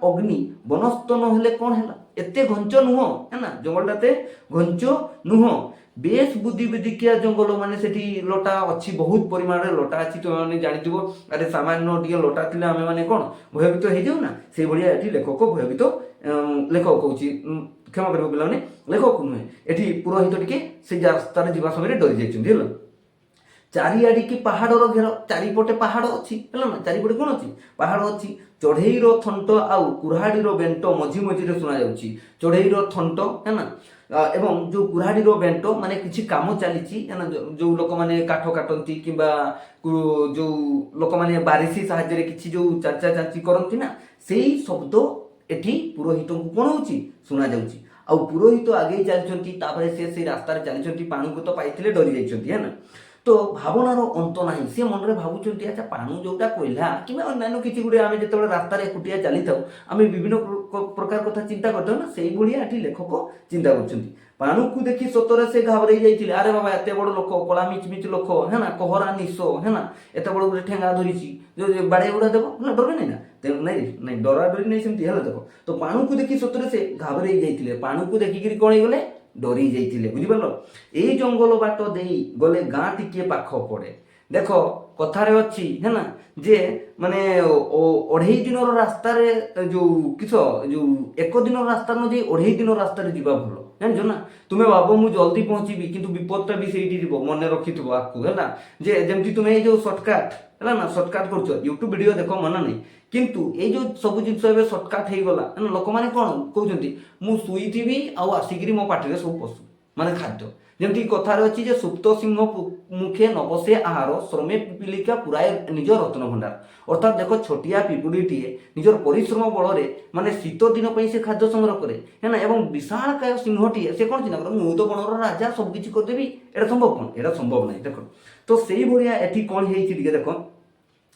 ଅଗ୍ନି ବନସ୍ତ ନହେଲେ କ'ଣ ହେଲା, ଏତେ ଘଞ୍ଚ ନୁହଁ ହେ ନା, ଜଙ୍ଗଲଟା ଏତେ ଘଞ୍ଚ ନୁହଁ। ବେଶ ବୁଦ୍ଧିବିଦିକିଆ ଜଙ୍ଗଲ, ମାନେ ସେଠି ଲଟା ଅଛି, ବହୁତ ପରିମାଣରେ ଲଟା ଅଛି, ତୁମେ ମାନେ ଜାଣିଥିବ। ଆରେ ସାମାନ୍ୟ ଟିକେ ଲଟା ଥିଲେ ଆମେ ମାନେ କ'ଣ ଭୟଭୀତ ହେଇଯାଉ ନା, ସେଇଭଳିଆ ଏଠି ଲେଖକ ଭୟଭୀତ, ଲେଖକ କହୁଛି, କ୍ଷମା କରିବ ପିଲାମାନେ, ଲେଖକ ନୁହେଁ, ଏଠି ପୁରୋହିତ ଟିକେ ସେ ରାସ୍ତାରେ ଯିବା ସମୟରେ ଡରି ଯାଇଛନ୍ତି ହେଲା। ଚାରିଆଡ଼ିକି ପାହାଡ଼ର ଘେର, ଚାରିପଟେ ପାହାଡ଼ ଅଛି ହେଲା ନା, ଚାରିପଟେ କ'ଣ ଅଛି, ପାହାଡ଼ ଅଛି। ଚଢ଼େଇର ଥଣ୍ଟ ଆଉ କୁରାଢ଼ୀର ବେଣ୍ଟ ମଝି ମଝିରେ ଶୁଣାଯାଉଛି। ଚଢ଼େଇର ଥଣ୍ଟ ହେ ନା, ଏବଂ ଯେଉଁ କୁରାଢ଼ୀର ବେଣ୍ଟ, ମାନେ କିଛି କାମ ଚାଲିଛି ହେ ନା, ଯେଉଁ ଲୋକମାନେ କାଠ କାଟନ୍ତି କିମ୍ବା ଯେଉଁ ଲୋକମାନେ ବାରିଶି ସାହାଯ୍ୟରେ କିଛି ଯେଉଁ ଚାଞ୍ଚା ଚାଞ୍ଚି କରନ୍ତି ନା, ସେଇ ଶବ୍ଦ ଏଠି ପୁରୋହିତଙ୍କୁ କ'ଣ ହେଉଛି, ଶୁଣାଯାଉଛି। ଆଉ ପୁରୋହିତ ଆଗେଇ ଚାଲିଛନ୍ତି, ତାପରେ ସେ ରାସ୍ତାରେ ଚାଲିଛନ୍ତି, ପାଣୁକୁ ତ ପାଇଥିଲେ ଡରି ଯାଇଛନ୍ତି ହେ ନା। ତ ଭାବନାର ଅନ୍ତ ନାହିଁ, ସେ ମନରେ ଭାବୁଛନ୍ତି ଆଚ୍ଛା ପାଣୁ ଯୋଉଟା କହିଲା କିମ୍ବା ଅନ୍ୟାନ୍ୟ କିଛି ଗୁଡ଼ିଏ ଆମେ ଯେତେବେଳେ ରାସ୍ତାରେ ଏକୁଟିଆ ଚାଲିଥାଉ ଆମେ ବିଭିନ୍ନ ପ୍ରକାର କଥା ଚିନ୍ତା କରିଥାଉ ନା, ସେଇଭଳିଆ ଏଠି ଲେଖକ ଚିନ୍ତା କରୁଛନ୍ତି। ପାଣୁକୁ ଦେଖି ସତରେ ସେ ଘାବରେଇ ଯାଇଥିଲେ, ଆରେ ବାବା ଏତେ ବଡ଼ ଲୋକ, କଳା ମିଚମିଚ ଲୋକ ହେ ନା, କହରା ନିଶ ହେ ନା, ଏତେ ବଡ଼ ଗୋଟେ ଠେଙ୍ଗା ଧରିଛି, ବାଡ଼େଇ ଗୁଡ଼ା ଦେବ ହେଲା, ଡରେ ନାହିଁ ନା, ତେଣୁ ନାଇଁ ନାଇଁ ଡରା ଡରି ନାହିଁ ସେମିତି ହେଲା। ଦେଖ ତ ପାଣୁକୁ ଦେଖି ସତରେ ସେ ଘାବରେଇ ଯାଇଥିଲେ, ପାଣୁକୁ ଦେଖିକିରି କ'ଣ ହେଇଗଲେ, ଡରି ଯାଇଥିଲେ, ବୁଝିପାରିଲ। ଏଇ ଜଙ୍ଗଲ ବାଟ ଦେଇ ଗଲେ ଗାଁ ଟିକିଏ ପାଖ ପଡ଼େ। ଦେଖ କଥାରେ ଅଛି ହେ ନା ଯେ ମାନେ 2.5 ଦିନର ରାସ୍ତାରେ ଯୋଉ କିସ ଯୋଉ 1 ଦିନର ରାସ୍ତା ନ ଯାଇ 2.5 ଦିନ ରାସ୍ତାରେ ଯିବା ଭଲ, ଜାଣିଛ ନା। ତୁମେ ଭାବ ମୁଁ ଜଲ୍ଦି ପହଞ୍ଚିବି କିନ୍ତୁ ବିପଦଟା ବି ସେଇଠି ଯିବ, ମନେ ରଖିଥିବ ଆକୁ ହେଲା। ଯେ ଯେମିତି ତୁମେ ଏଇ ଯୋଉ ସର୍ଟକଟ୍ ହେଲା ନା, ସର୍ଟକଟ୍ କରୁଛ, ୟୁଟ୍ୟୁବ ଭିଡ଼ିଓ ଦେଖ ମନା ନାହିଁ, କିନ୍ତୁ ଏଇ ଯୋଉ ସବୁ ଜିନିଷ ଏବେ ସର୍ଟକଟ୍ ହେଇଗଲା, ଲୋକମାନେ କ'ଣ କହୁଛନ୍ତି, ମୁଁ ଶୋଇଥିବି ଆଉ ଆସିକିରି ମୋ ପାଟିରେ ସବୁ ପଶୁ ମାନେ ଖାଦ୍ୟ। ଯେମିତି କଥାରେ ଅଛି ଯେ ସୁପ୍ତ ସିଂହ ମୁଖେ ନବସେ ଆହାର, ଶ୍ରମେ ପିପିଲିକା ପୁରାଏ ନିଜ ରତ୍ନ ଭଣ୍ଡାର। ଅର୍ଥାତ୍ ଦେଖ ଛୋଟିଆ ପିପୁଡ଼ିଟିଏ ନିଜର ପରିଶ୍ରମ ବଳରେ ମାନେ ଶୀତ ଦିନ ପାଇଁ ସେ ଖାଦ୍ୟ ସଂଗ୍ରହ କରେ ହେ ନା, ଏବଂ ବିଶାଳକାୟ ସିଂହଟିଏ ସେ କ'ଣ ଚିନ୍ତା କରେ, ମୁଁ ତ ବଣର ରାଜା, ସବୁ କିଛି କରିଦେବି, ଏଇଟା ସମ୍ଭବ କ'ଣ, ଏଇଟା ସମ୍ଭବ ନାହିଁ। ଦେଖ ତ ସେଇଭଳିଆ ଏଠି କ'ଣ ହେଇଛି ଟିକେ ଦେଖ,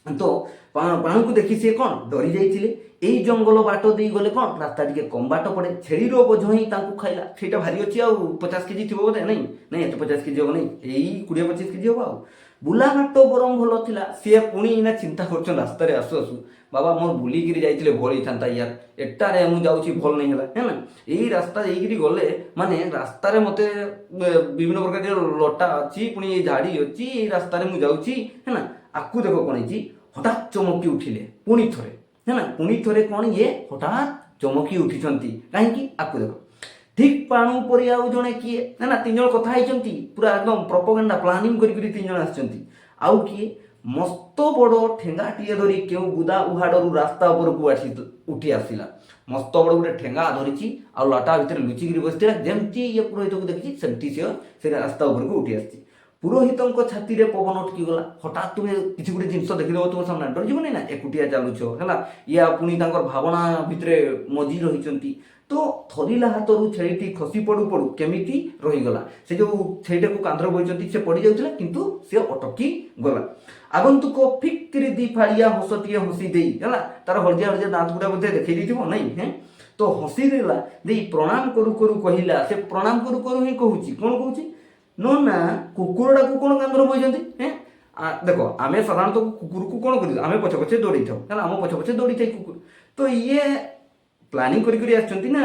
ତ ପାଣୁକୁ ଦେଖି ସିଏ କ'ଣ ଡରି ଯାଇଥିଲେ। ଏଇ ଜଙ୍ଗଲ ବାଟ ଦେଇ ଗଲେ କ'ଣ ରାସ୍ତା ଟିକେ କମ୍ ବାଟ ପଡ଼େ, ଛେଳିର ବୋଝ ହିଁ ତାଙ୍କୁ ଖାଇଲା, ସେଇଟା ଭାରି ଅଛି, ଆଉ 50 କେଜି ଥିବ ବୋଧେ, ନାଇଁ ନାଇଁ ଏତେ 50 କେଜି ହବ, ନାଇଁ ଏଇ 20-25 କେଜି ହବ। ଆଉ ବୁଲାଘାଟ ବରଂ ଭଲ ଥିଲା, ସିଏ ପୁଣି ଏଇନା ଚିନ୍ତା କରୁଛନ୍ତି ରାସ୍ତାରେ ଆସୁ ଆସୁ, ବାବା ମୋର ବୁଲିକିରି ଯାଇଥିଲେ ଭଲ ହେଇଥାନ୍ତା ୟାର, ଏଟାରେ ମୁଁ ଯାଉଛି ଭଲ ନାହିଁ ହେଲା ହେ ନା। ଏଇ ରାସ୍ତା ଦେଇକିରି ଗଲେ ମାନେ ରାସ୍ତାରେ ମୋତେ ବିଭିନ୍ନ ପ୍ରକାର ଲଟା ଅଛି, ପୁଣି ଝାଡ଼ି ଅଛି, ଏଇ ରାସ୍ତାରେ ମୁଁ ଯାଉଛି ହେ ନା। ଆକୁ ଦେଖ କ'ଣ ହେଇଛି, ହଠାତ୍ ଚମକି ଉଠିଲେ ପୁଣି ଥରେ ହେ ନା, ପୁଣି ଥରେ କ'ଣ ଇଏ ହଠାତ୍ ଚମକି ଉଠିଛନ୍ତି, କାହିଁକି ଆକୁ ଦେଖ। ଠିକ୍ ପାଣୁ ପରି ଆଉ ଜଣେ କିଏ ନା 3 ଜଣ କଥା ହେଇଛନ୍ତି, ପୁରା ଏକଦମ ପ୍ରପୋଗାଣ୍ଡା ପ୍ଲାନିଂ କରିକିରି 3 ଜଣ ଆସିଛନ୍ତି। ଆଉ କିଏ, ମସ୍ତ ବଡ଼ ଠେଙ୍ଗାଟିଏ ଧରି କେଉଁ ବୁଦା ଉହାଡ଼ରୁ ରାସ୍ତା ଉପରକୁ ଉଠି ଆସିଲା। ମସ୍ତ ବଡ଼ ଗୋଟେ ଠେଙ୍ଗା ଧରିଛି ଆଉ ଲଟା ଭିତରେ ଲୁଚିକିରି ବସିଥିଲା, ଯେମିତି ଇଏ ପୁରୋହିତକୁ ଦେଖିଛି ସେମିତି ସେ ରାସ୍ତା ଉପରକୁ ଉଠି ଆସିଛି। ପୁରୋହିତଙ୍କ ଛାତିରେ ପବନ ଅଟକିଗଲା। ହଠାତ୍ ତୁମେ କିଛି ଗୋଟେ ଜିନିଷ ଦେଖିଦେବ ତୁମ ସାମ୍ନାରେ, ଡରିଯିବନି ନା, ଏକୁଟିଆ ଚାଲୁଛ ହେଲା, ଇଆ ପୁଣି ତାଙ୍କର ଭାବନା ଭିତରେ ମଜି ରହିଛନ୍ତି। ତ ଥରିଲା ହାତରୁ ଛେଳିଟି ଖସି ପଡ଼ୁ ପଡ଼ୁ କେମିତି ରହିଗଲା। ସେ ଯେଉଁ ଛେଳିଟାକୁ କାନ୍ଧରେ ବୋହିଛନ୍ତି ସେ ପଡ଼ିଯାଉଥିଲା, କିନ୍ତୁ ସେ ଅଟକି ଗଲା। ଆଗନ୍ତୁକ ଫିକ୍କିରି 2 ଫାଳିଆ ହସଟିଏ ହସି ଦେଇ ହେଲା, ତାର ହଳଦିଆ ହଳଦିଆ ଦାନ୍ତ ଗୁଡ଼ା ବୋଧେ ଦେଖେଇ ଦେଇଥିବ ନାଇଁ ହେଁ, ତ ହସି ଦେଲା ଦେଇ ପ୍ରଣାମ କରୁ କରୁ କହିଲା, ସେ ପ୍ରଣାମ କରୁ କରୁ ହିଁ କହୁଛି, କ'ଣ କହୁଛି ନା କୁକୁରଟାକୁ କ'ଣ କାନ୍ଧରେ ବୋହିଛନ୍ତି ହେଁ। ଦେଖ ଆମେ ସାଧାରଣତଃ କୁକୁରକୁ କ'ଣ କରିଥାଉ, ଆମେ ପଛେ ପଛେ ଦୌଡ଼ିଥାଉ ହେଲା, ଆମ ପଛେ ପଛେ ଦୌଡ଼ିଥାଏ କୁକୁର, ତ ଇଏ ପ୍ଲାନିଂ କରି ଆସିଛନ୍ତି ନା।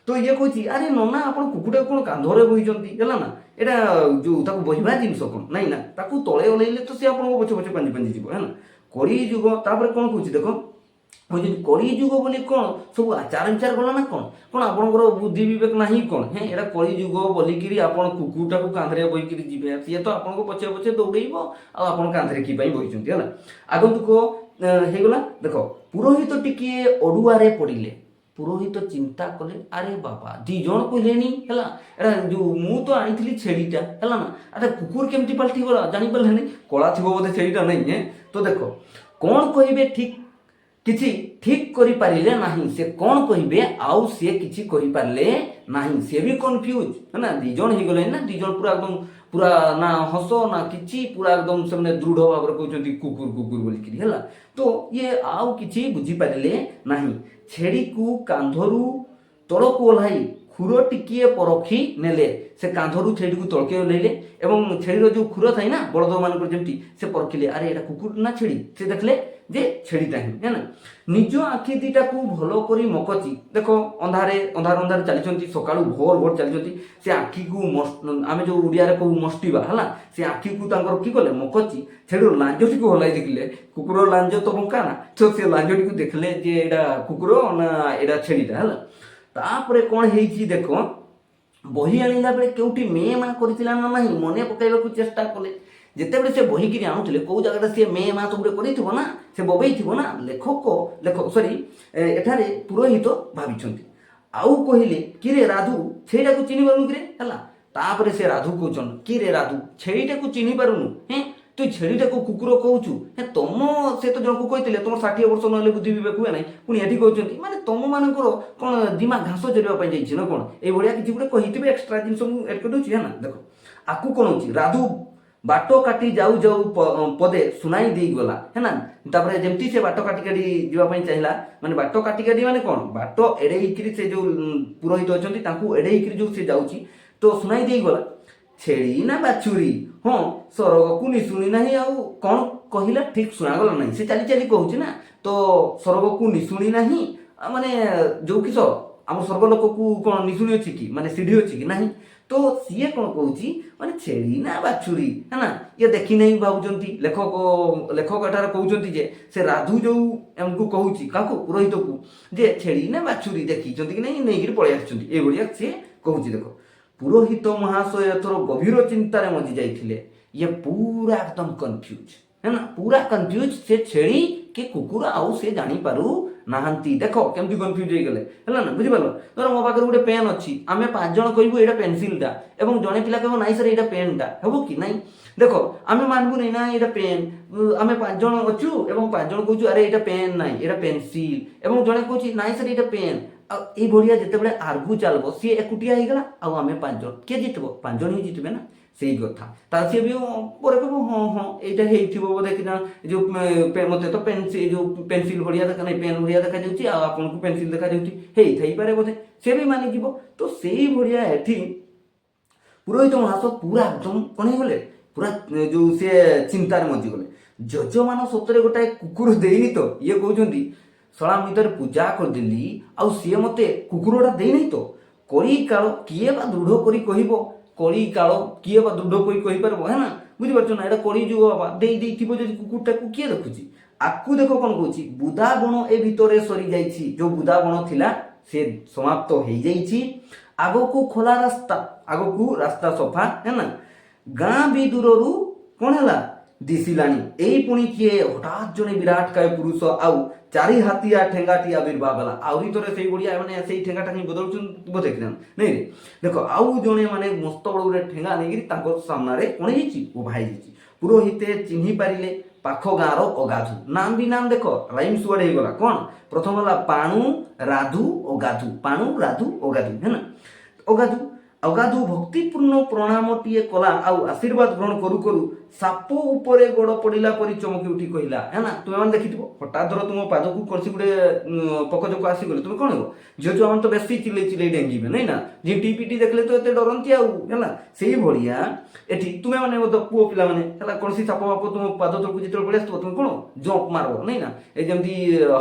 ତ ଇଏ କହୁଛି ଆରେ ନନା ଆପଣ କୁକୁରଟାକୁ କ'ଣ କାନ୍ଧରେ ବୋହିଛନ୍ତି ହେଲା ନା, ଏଇଟା ଯେଉଁ ତାକୁ ବୋହିବା ଜିନିଷ କ'ଣ ନାଇଁ ନା, ତାକୁ ତଳେ ଓହ୍ଲେଇଲେ ତ ସେ ଆପଣଙ୍କ ପଛେ ପଛେ ପାଞ୍ଜି ପାଞ୍ଜି ଯିବ ହେଲା। କଳି ଯୁଗ, ତାପରେ କ'ଣ କହୁଛି ଦେଖ, କଳି ଯୁଗ ବୋଲି କ'ଣ ସବୁ ଆଚାର ବିଚାର କଲା ନା କ'ଣ, କ'ଣ ଆପଣଙ୍କର ବୁଦ୍ଧି ବିବେକ ନାହିଁ କ'ଣ ହେଁ, ଏଇଟା କଳି ଯୁଗ ବୋଲିକିରି ଆପଣ କୁକୁରଟାକୁ କାନ୍ଧରେ ବୋହିକିରି ଯିବେ, ସିଏ ତ ଆପଣଙ୍କ ପଛେ ପଛେ ଦୌଡ଼େଇବ, ଆଉ ଆପଣ କାନ୍ଧରେ କି ପାଇଁ ବୋହିଛନ୍ତି ହେଲା। ଆଗନ୍ତୁକ ହେଇଗଲା। ଦେଖ ପୁରୋହିତ ଟିକିଏ ଅଡ଼ୁଆରେ ପଡ଼ିଲେ। ପୁରୋହିତ ଚିନ୍ତା କଲେ, ଆରେ ବାବା 2 ଜଣ କହିଲେଣି ହେଲା, ଏଟା ଯେଉଁ ମୁଁ ତ ଆଣିଥିଲି ଛେଳିଟା ହେଲା ନା, ଆରେ କୁକୁର କେମିତି ପାଲଟି ଗଲା ଜାଣିପାରିଲେନି, କଳା ଥିବ ବୋଧେ ଛେଳିଟା ନାଇଁ ହେଁ। ତ ଦେଖ କ'ଣ କହିବେ କିଛି ଠିକ୍ କରିପାରିଲେ ନାହିଁ, ସେ କ'ଣ କହିବେ ଆଉ ସିଏ କିଛି କହିପାରିଲେ ନାହିଁ, ସିଏ ବି କନଫ୍ୟୁଜ୍ ହେଲା। 2 ଜଣ ହେଇଗଲେ ନା, 2 ଜଣ ପୁରା ଏକଦମ ପୁରା ନା ହସ ନା କିଛି, ପୁରା ଏକଦମ ସେମାନେ ଦୃଢ଼ ଭାବରେ କହୁଛନ୍ତି କୁକୁର କୁକୁର ବୋଲିକିରି ହେଲା। ତ ଇଏ ଆଉ କିଛି ବୁଝିପାରିଲେ ନାହିଁ। ଛେଳିକୁ କାନ୍ଧରୁ ତଳକୁ ଓହ୍ଲାଇ ଖୁର ଟିକିଏ ପରଖି ନେଲେ, ସେ କାନ୍ଧରୁ ଛେଳିକୁ ତଳକେ ଓହ୍ଲେଇଲେ ଏବଂ ଛେଳିର ଯେଉଁ ଖୁର ଥାଏ ନା ବଳଦମାନଙ୍କର ଯେମିତି, ସେ ପରଖିଲେ, ଆରେ ଏଇଟା କୁକୁର ନା ଛେଳି, ସେ ଦେଖିଲେ ଯେ ଛେଳିଟା ହିଁ ହେଲା। ନିଜ ଆଖି ଦିଟାକୁ ଭଲ କରି ମକଚି, ଦେଖ ଅନ୍ଧାର ଅନ୍ଧାର ଚାଲିଛନ୍ତି, ସକାଳୁ ଭୋର ଭୋର ଚାଲିଛନ୍ତି, ସେ ଆଖିକୁ ଆମେ ଯେଉଁ ଓଡ଼ିଆରେ କହୁ ମଷ୍ଟିବା ହେଲା, ସେ ଆଖିକୁ ତାଙ୍କର କି କଲେ ମକଚି, ଛେଳିର ଲାଞ୍ଜଟିକୁ ହଲାଇ ଦେଖିଲେ, କୁକୁର ଲାଞ୍ଜ ତ ବଙ୍କା ନା, ତ ସେ ଲାଞ୍ଜଟିକୁ ଦେଖିଲେ ଯେ ଏଇଟା କୁକୁର ନା ଏଇଟା ଛେଳିଟା ହେଲା। ତାପରେ କ'ଣ ହେଇଛି ଦେଖ, ବହି ଆଣିଲା ବେଳେ କେଉଁଠି ମେ ମା କରିଥିଲା ନା ନାହିଁ ମନେ ପକାଇବାକୁ ଚେଷ୍ଟା କଲେ। ଯେତେବେଳେ ସେ ବହିକିରି ଆଣୁଥିଲେ କେଉଁ ଜାଗାଟା ସେ ମେ ମା ତ ଗୋଟେ କରିଥିବ ନା, ସେ ବୋବେଇଥିବ ନା, ଏଠାରେ ପୁରୋହିତ ଭାବିଛନ୍ତି। ଆଉ କହିଲେ କିରେ ରାଧୁ ଛେଳିଟାକୁ ଚିହ୍ନି ପାରୁନୁ କିରେ ହେଲା। ତାପରେ ସେ ରାଧୁ କହୁଛନ୍ତି, କିରେ ରାଧୁ ଛେଳିଟାକୁ ଚିହ୍ନି ପାରୁନୁ ହେଁ, তুই ଛେଳିଟାକୁ କୁକୁର କହୁଛୁ। ହେ ତମ ସେ ତ ଜଣକୁ କହିଥିଲେ ତମର 60 ବର୍ଷ ନହେଲେ ବୁଦ୍ଧି ବିବେକ ହୁଏ ନାହିଁ, ପୁଣି ଏଠି କହୁଛନ୍ତି ମାନେ ତମମାନଙ୍କର କ'ଣ ଦିମା ଘାସ ଚରିବା ପାଇଁ ଯାଇଛି ନା କ'ଣ, ଏଇଭଳିଆ କିଛି ଗୋଟେ କହିଥିବେ ଏକ୍ସଟ୍ରା ଜିନିଷ ମୁଁ ଏଡ୍ କରିଦେଉଛି। ହେ ନା ଦେଖ ଆକୁ କ'ଣ ହେଉଛି, ରାଧୁ ବାଟ କାଟି ଯାଉ ଯାଉ ପଦେ ଶୁଣାଇ ଦେଇଗଲା। ହେ ନା ତାପରେ ଯେମିତି ସେ ବାଟ କାଟି କାଟି ଯିବା ପାଇଁ ଚାହିଁଲା, ମାନେ ବାଟ କାଟି କାଟି ମାନେ କ'ଣ, ବାଟ ଏଡ଼େଇକିରି ସେ ଯେଉଁ ପୁରୋହିତ ଅଛନ୍ତି ତାଙ୍କୁ ଏଡ଼େଇକିରି ଯେଉଁ ସେ ଯାଉଛି ତ ଶୁଣାଇ ଦେଇଗଲା, ଛେଳି ନା ବାଛୁରୀ, ହଁ ସରଗକୁ ନିଶୁଣି ନାହିଁ। ଆଉ କ'ଣ କହିଲା ଠିକ୍ ଶୁଣାଗଲା ନାହିଁ, ସେ ଚାଲି ଚାଲି କହୁଛି ନା, ତ ସରଗକୁ ନିଶୁଣି ନାହିଁ ମାନେ ଯେଉଁ କିସ ଆମ ସ୍ୱର୍ଗଲୋକକୁ କ'ଣ ନିଶୁଣି ଅଛି କି, ମାନେ ସିଢ଼ି ଅଛି କି ନାହିଁ। ତ ସିଏ କ'ଣ କହୁଛି ମାନେ ଛେଳି ନା ବାଛୁରୀ, ହେ ନା ଇଏ ଦେଖି ନାହିଁ ଭାବୁଛନ୍ତି। ଲେଖକ ଏଠାରେ କହୁଛନ୍ତି ଯେ ସେ ରାଧୁ ଯେଉଁ ଏମାନଙ୍କୁ କହୁଛି କାହାକୁ, ପୁରୋହିତକୁ, ଯେ ଛେଳି ନା ବାଛୁରୀ ଦେଖିଛନ୍ତି କି ନାହିଁ, ନେଇକିରି ପଳେଇ ଆସିଛନ୍ତି, ଏଇଭଳିଆ ସିଏ କହୁଛି। ଦେଖ ପୁରୋହିତ ମହାଶୟ ଏଥର ଗଭୀର ଚିନ୍ତାରେ ମଜି ଯାଇଥିଲେ। ଇଏ ପୁରା ଏକଦମ କନଫ୍ୟୁଜ, है ना, पूरा कन्फ्यूज से छेड़ी कि कुकुर आउ से जानी पारू नाहांती। देखो केमती कन्फ्यूज हो गले है ना, बुझी पालो। धर मो पाखे गोटे पेन अच्छी, आम 5 जन कहबू एटा पेनसिलटा एवं जड़े पिला कह नाई सर एटा पेनटा हेबो कि नहीं। देखो आम मानबू नहीं ना एटा पेन, आम 5 जन अच्छू एवं 5 जन कहूँ अरे एटा पेन नाई एटा पेनसिल, एवं जड़े कहूँ नाई सर एटा पेन। ये जिते आर्गु चलो सी एकुटिया होगा आम 5 जन किए जितब, 5 जन ही जितबे ना, ସେଇ କଥା। ତା ସିଏ ବି ପରେ କହିବ ହଁ ହଁ ଏଇଟା ହେଇଥିବ ବୋଧେ କି ନା, ଯେଉଁ ମୋତେ ତ ଯେଉଁ ପେନସିଲ ଭଳିଆ ଦେଖା ନାହିଁ, ପେନ୍ ଭଳିଆ ଦେଖାଯାଉଛି, ଆଉ ଆପଣଙ୍କୁ ପେନସିଲ ଦେଖାଯାଉଛି, ହେଇଥାଇପାରେ ବୋଧେ, ସେ ବି ମାନିଯିବ। ତ ସେଇ ଭଳିଆ ଏଠି ପୁରୋହିତ ମହାଶୟ ପୁରା ଏକଦମ କ'ଣ ହେଇଗଲେ, ପୁରା ଯେଉଁ ସେ ଚିନ୍ତାରେ ମଜିଗଲେ। ଯଜମାନ ସତରେ ଗୋଟାଏ କୁକୁର ଦେଇନି ତ, ଇଏ କହୁଛନ୍ତି ଶଳା ମୁଁ ତାର ପୂଜା କରିଦେଲି ଆଉ ସିଏ ମୋତେ କୁକୁରଟା ଦେଇନି ତ, କଳି କାଳ କିଏ ବା ଦୃଢ଼ କରି କହିବ, କଳି କାଳ କିଏ ବା ଦୃଢ଼ କରି କହିପାରିବ, ହେ ନା, ବୁଝିପାରୁଛ ନା, ଏଇଟା କଳି ଯୁଗ ବାବା ଦେଇଥିବ ଯଦି କୁକୁରଟାକୁ କିଏ ଦେଖୁଛି। ଆକୁ ଦେଖ କ'ଣ କହୁଛି, ବୁଦା ବଣ ଏ ଭିତରେ ସରିଯାଇଛି, ଯେଉଁ ବୁଦା ବଣ ଥିଲା ସେ ସମାପ୍ତ ହେଇଯାଇଛି, ଆଗକୁ ଖୋଲା ରାସ୍ତା, ଆଗକୁ ରାସ୍ତା ସଫା, ହେ ନା, ଗାଁ ବି ଦୂରରୁ କ'ଣ ହେଲା ଦିଶିଲାଣି। ଏଇ ପୁଣି କିଏ ହଠାତ୍ ଜଣେ ବିରାଟ କାୟ ପୁରୁଷ ଆଉ 4 ହାତିଆ ଠେଙ୍ଗାଟି ଆବିର୍ଭାବ ହେଲା। ଆହୁରି ଥରେ ସେଇ ଭଳିଆ ମାନେ ସେଇ ଠେଙ୍ଗାଟା ହିଁ ବଦଳୁଛନ୍ତି ବୋଧେ କି ନାଇଁ ରେ। ଦେଖ ଆଉ ଜଣେ ମାନେ ମସ୍ତ ବଡ଼ ଗୋଟେ ଠେଙ୍ଗା ନେଇକିରି ତାଙ୍କ ସାମ୍ନାରେ କ'ଣ ହେଇଛି, ଉଭା ହେଇଯାଇଛି। ପୁରୋହିତେ ଚିହ୍ନି ପାରିଲେ ପାଖ ଗାଁର ଅଗାଧୁ। ନାମ ବି ନାମ ଦେଖ ରାଇମ୍ସ ୱାର୍ଡ ହେଇଗଲା। କ'ଣ ପ୍ରଥମ ହେଲା ପାଣୁ ରାଧୁ ଅଗାଧୁ, ପାଣୁ ରାଧୁ ଅଗାଧୁ, ହେ ନା। ଅଗାଧୁ ଭକ୍ତିପୂର୍ଣ୍ଣ ପ୍ରଣାମଟିଏ କଲା ଆଉ ଆଶୀର୍ବାଦ ଗ୍ରହଣ କରୁ କରୁ ସାପ ଉପରେ ଗୋଡ଼ ପଡ଼ିଲା ପରି ଚମକି ଉଠି କହିଲା, ହେ ନା, ତୁମେମାନେ ଦେଖିଥିବ ହଠାତ୍ ଧର ତୁମ ପାଦକୁ କୌଣସି ଗୋଟେ ପକଜୋକ ଆସିଗଲେ ତୁମେ କ'ଣ ହେବ, ଝିଅ ଛୁଆମାନେ ତ ବେଶୀ ଚିଲେଇ ଚିଲେଇ ଡେଙ୍ଗିବେ ନାଇଁ ନା, ଝିଣ୍ଟି ପିଟି ଦେଖିଲେ ତ ଏତେ ଡରନ୍ତି ଆଉ, ହେଲା। ସେଇଭଳିଆ ଏଠି ତୁମେମାନେ ପୁଅ ପିଲାମାନେ ହେଲା କୌଣସି ସାପ ଫାପ ତୁମ ପାଦ ତଳକୁ ଯେତେବେଳେ ପଳେଇ ଆସିଥିବ ତୁମେ କ'ଣ ଜମ୍ପ ମାରିବ ନାଇଁ ନା, ଏ ଯେମିତି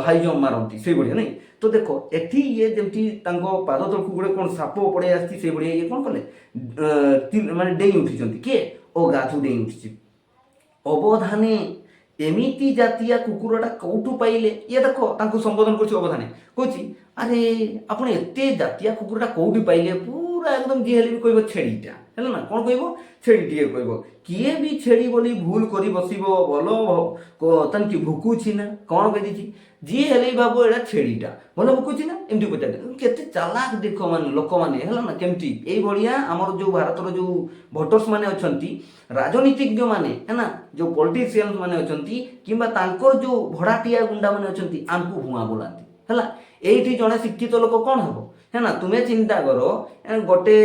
ହାଇ ଜମ୍ପ ମାରନ୍ତି ସେଇଭଳିଆ ନାଇଁ। ତ ଦେଖ ଏଠି ଇଏ ଯେମିତି ତାଙ୍କ ପାଦ ତଳକୁ ଗୋଟେ କ'ଣ ସାପ ପଳେଇ ଆସିଛି ସେଇଭଳିଆ ଇଏ କ'ଣ କଲେ ମାନେ ଡେଇଁ ଉଠିଛନ୍ତି। କିଏ, ଅଗାଧୁ ଡେଇଁ ଉଠିଛି। ଅବଧାନେ ଏମିତି ଜାତିଆ କୁକୁରଟା କୋଉଠୁ ପାଇଲେ, ଇଏ ଦେଖ ତାଙ୍କୁ ସମ୍ବୋଧନ କରୁଛି ଅବଧାନେ, କହୁଛି ଆରେ ଆପଣ ଏତେ ଜାତିଆ କୁକୁରଟା କୋଉଠି ପାଇଲେ, ପୁରା ଏକଦମ ଯିଏ ହେଲେ ବି କହିବ ଛେଳିଟା, ହେଲା ନା, କ'ଣ କହିବ ଛେଳି ଟିକେ କହିବ। କିଏ ବି ଛେଳି ବୋଲି ଭୁଲ କରି ବସିବ, ଭଲ ତାనికి ଭୁକୁଛି ନା କ'ଣ କରିଛି, ଯିଏ ହେଲେ ବି ଭାବ ଏଇଟା ଛେଳିଟା, ଭଲ ଭୁକୁଛି ନା, ଏମିତି ପଚାରେ। କେତେ ଚାଲାକ ଦେଖ ମାନେ ଲୋକମାନେ, ହେଲା ନା, କେମିତି ଏଇଭଳିଆ ଆମର ଯେଉଁ ଭାରତର ଯେଉଁ ଭୋଟର୍ସ ମାନେ ଅଛନ୍ତି, ରାଜନୀତିଜ୍ଞ ମାନେ, ହେ ନା, ଯେଉଁ ପଲିଟିସିଆନ୍ସ ମାନେ ଅଛନ୍ତି, କିମ୍ବା ତାଙ୍କର ଯେଉଁ ଭଡ଼ାଟିଆ ଗୁଣ୍ଡା ମାନେ ଅଛନ୍ତି, ଆମକୁ ଭୁଆଁ ବୋଲାନ୍ତି, ହେଲା। ଏଇଠି ଜଣେ ଶିକ୍ଷିତ ଲୋକ କ'ଣ ହେବ, ହେ ନା, ତୁମେ ଚିନ୍ତା କର ଗୋଟେ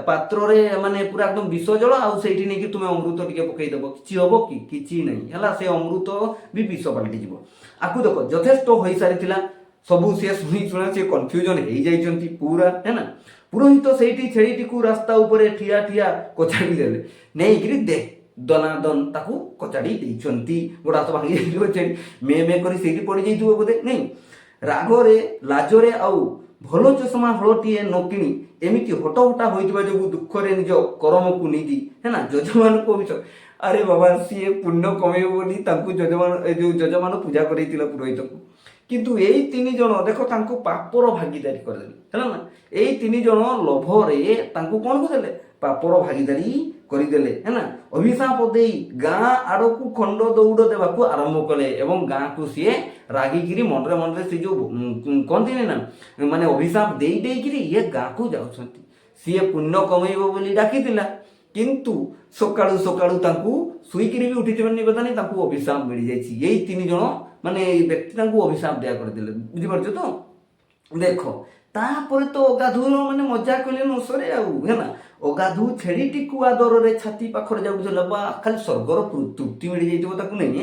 ପାତ୍ରରେ ମାନେ ପୁରା ଏକଦମ ବିଷ ଜଳ ଆଉ ସେଇଠି ନେଇକି ତୁମେ ଅମୃତ ଟିକେ ପକେଇଦେବ, କିଛି ହବ କି, କିଛି ନାହିଁ, ହେଲା। ସେ ଅମୃତ ବି ବିଷ ପାଲଟିଯିବ। ଆକୁ ଦେଖ ଯଥେଷ୍ଟ ହୋଇସାରିଥିଲା ସବୁ, ସେ ଶୁଣି ସେ କନଫ୍ୟୁଜନ ହେଇଯାଇଛନ୍ତି ପୁରା, ହେ ନା। ପୁରୋହିତ ସେଇଠି ଛେଳିଟିକୁ ରାସ୍ତା ଉପରେ ଠିଆ ଠିଆ କଚାଡ଼ି ଦେଲେ, ନେଇକିରି ଦନାଦନ ତାକୁ କଚାଡ଼ି ଦେଇଛନ୍ତି। ଗୋଡ଼ ହାତ ଭାଙ୍ଗି ଯାଇଥିବ ଛେଳି, ମେ କରି ସେଇଠି ପଡ଼ିଯାଇଥିବ ବୋଧେ ନାଇଁ। ରାଗରେ ଲାଜରେ ଆଉ ଭଲ ଚଷମା ହଳଟିଏ ନ କିଣି ଏମିତି ହଟହଟା ହୋଇଥିବା ଯୋଗୁଁ ଦୁଃଖରେ ନିଜ କରମକୁ ନିଦି, ହେ ନା, ଯଜମାନଙ୍କୁ ଅଭିଯୋଗ। ଆରେ ବାବା ସିଏ ପୁଣ୍ୟ କମେଇବ ବୋଲି ତାଙ୍କୁ ଯଜମାନ ପୂଜା କରେଇଥିଲା ପୁରୋହିତକୁ, କିନ୍ତୁ ଏଇ 3 ଜଣ ଦେଖ ତାଙ୍କୁ ପାପର ଭାଗିଦାରୀ କରିଦେଲେ, ହେଲା ନା। ଏଇ 3 ଜଣ ଲୋଭରେ ତାଙ୍କୁ କ'ଣ କରିଦେଲେ, ପାପର ଭାଗିଦାରୀ କରିଦେଲେ, ହେ ନା। ଅଭିଶାପ ଦେଇ ଗାଁ ଆଡ଼କୁ ଖଣ୍ଡ ଦୌଡ଼ ଦେବାକୁ ଆରମ୍ଭ କଲେ ଏବଂ ଗାଁକୁ ସିଏ ରାଗିକିରି ମନରେ ମନରେ ସେ ଯେଉଁ କହନ୍ତିନି ନା, ମାନେ ଅଭିଶାପ ଦେଇକିରି ଇଏ ଗାଁକୁ ଯାଉଛନ୍ତି। ସିଏ ପୁଣ୍ୟ କମେଇବ ବୋଲି ଡାକିଥିଲା, କିନ୍ତୁ ସକାଳୁ ସକାଳୁ ତାଙ୍କୁ ଶୋଇକିରି ବି ଉଠିଥିବେନି କଥା ନାହିଁ, ତାଙ୍କୁ ଅଭିଶାପ ମିଳିଯାଇଛି। ଏଇ 3 ଜଣ ମାନେ ଏଇ ବ୍ୟକ୍ତି ତାଙ୍କୁ ଅଭିଶାପ ଦିଆ କରିଦେଲେ, ବୁଝିପାରୁଛ ତ। ଦେଖ ତାପରେ ତ ଅଗାଧୁର ମାନେ ମଜା କହିଲେ ନ ସରେ ଆଉ ହେଲା। ଅଗାଧୁ ଛେଳିଟିକୁ ଆଦରରେ ଛାତି ପାଖରେ ଯାଉଥିଲା ବା ଖାଲି ସ୍ୱର୍ଗର ତୃପ୍ତି ମିଳିଯାଇଥିବ ତାକୁ ନେଇ।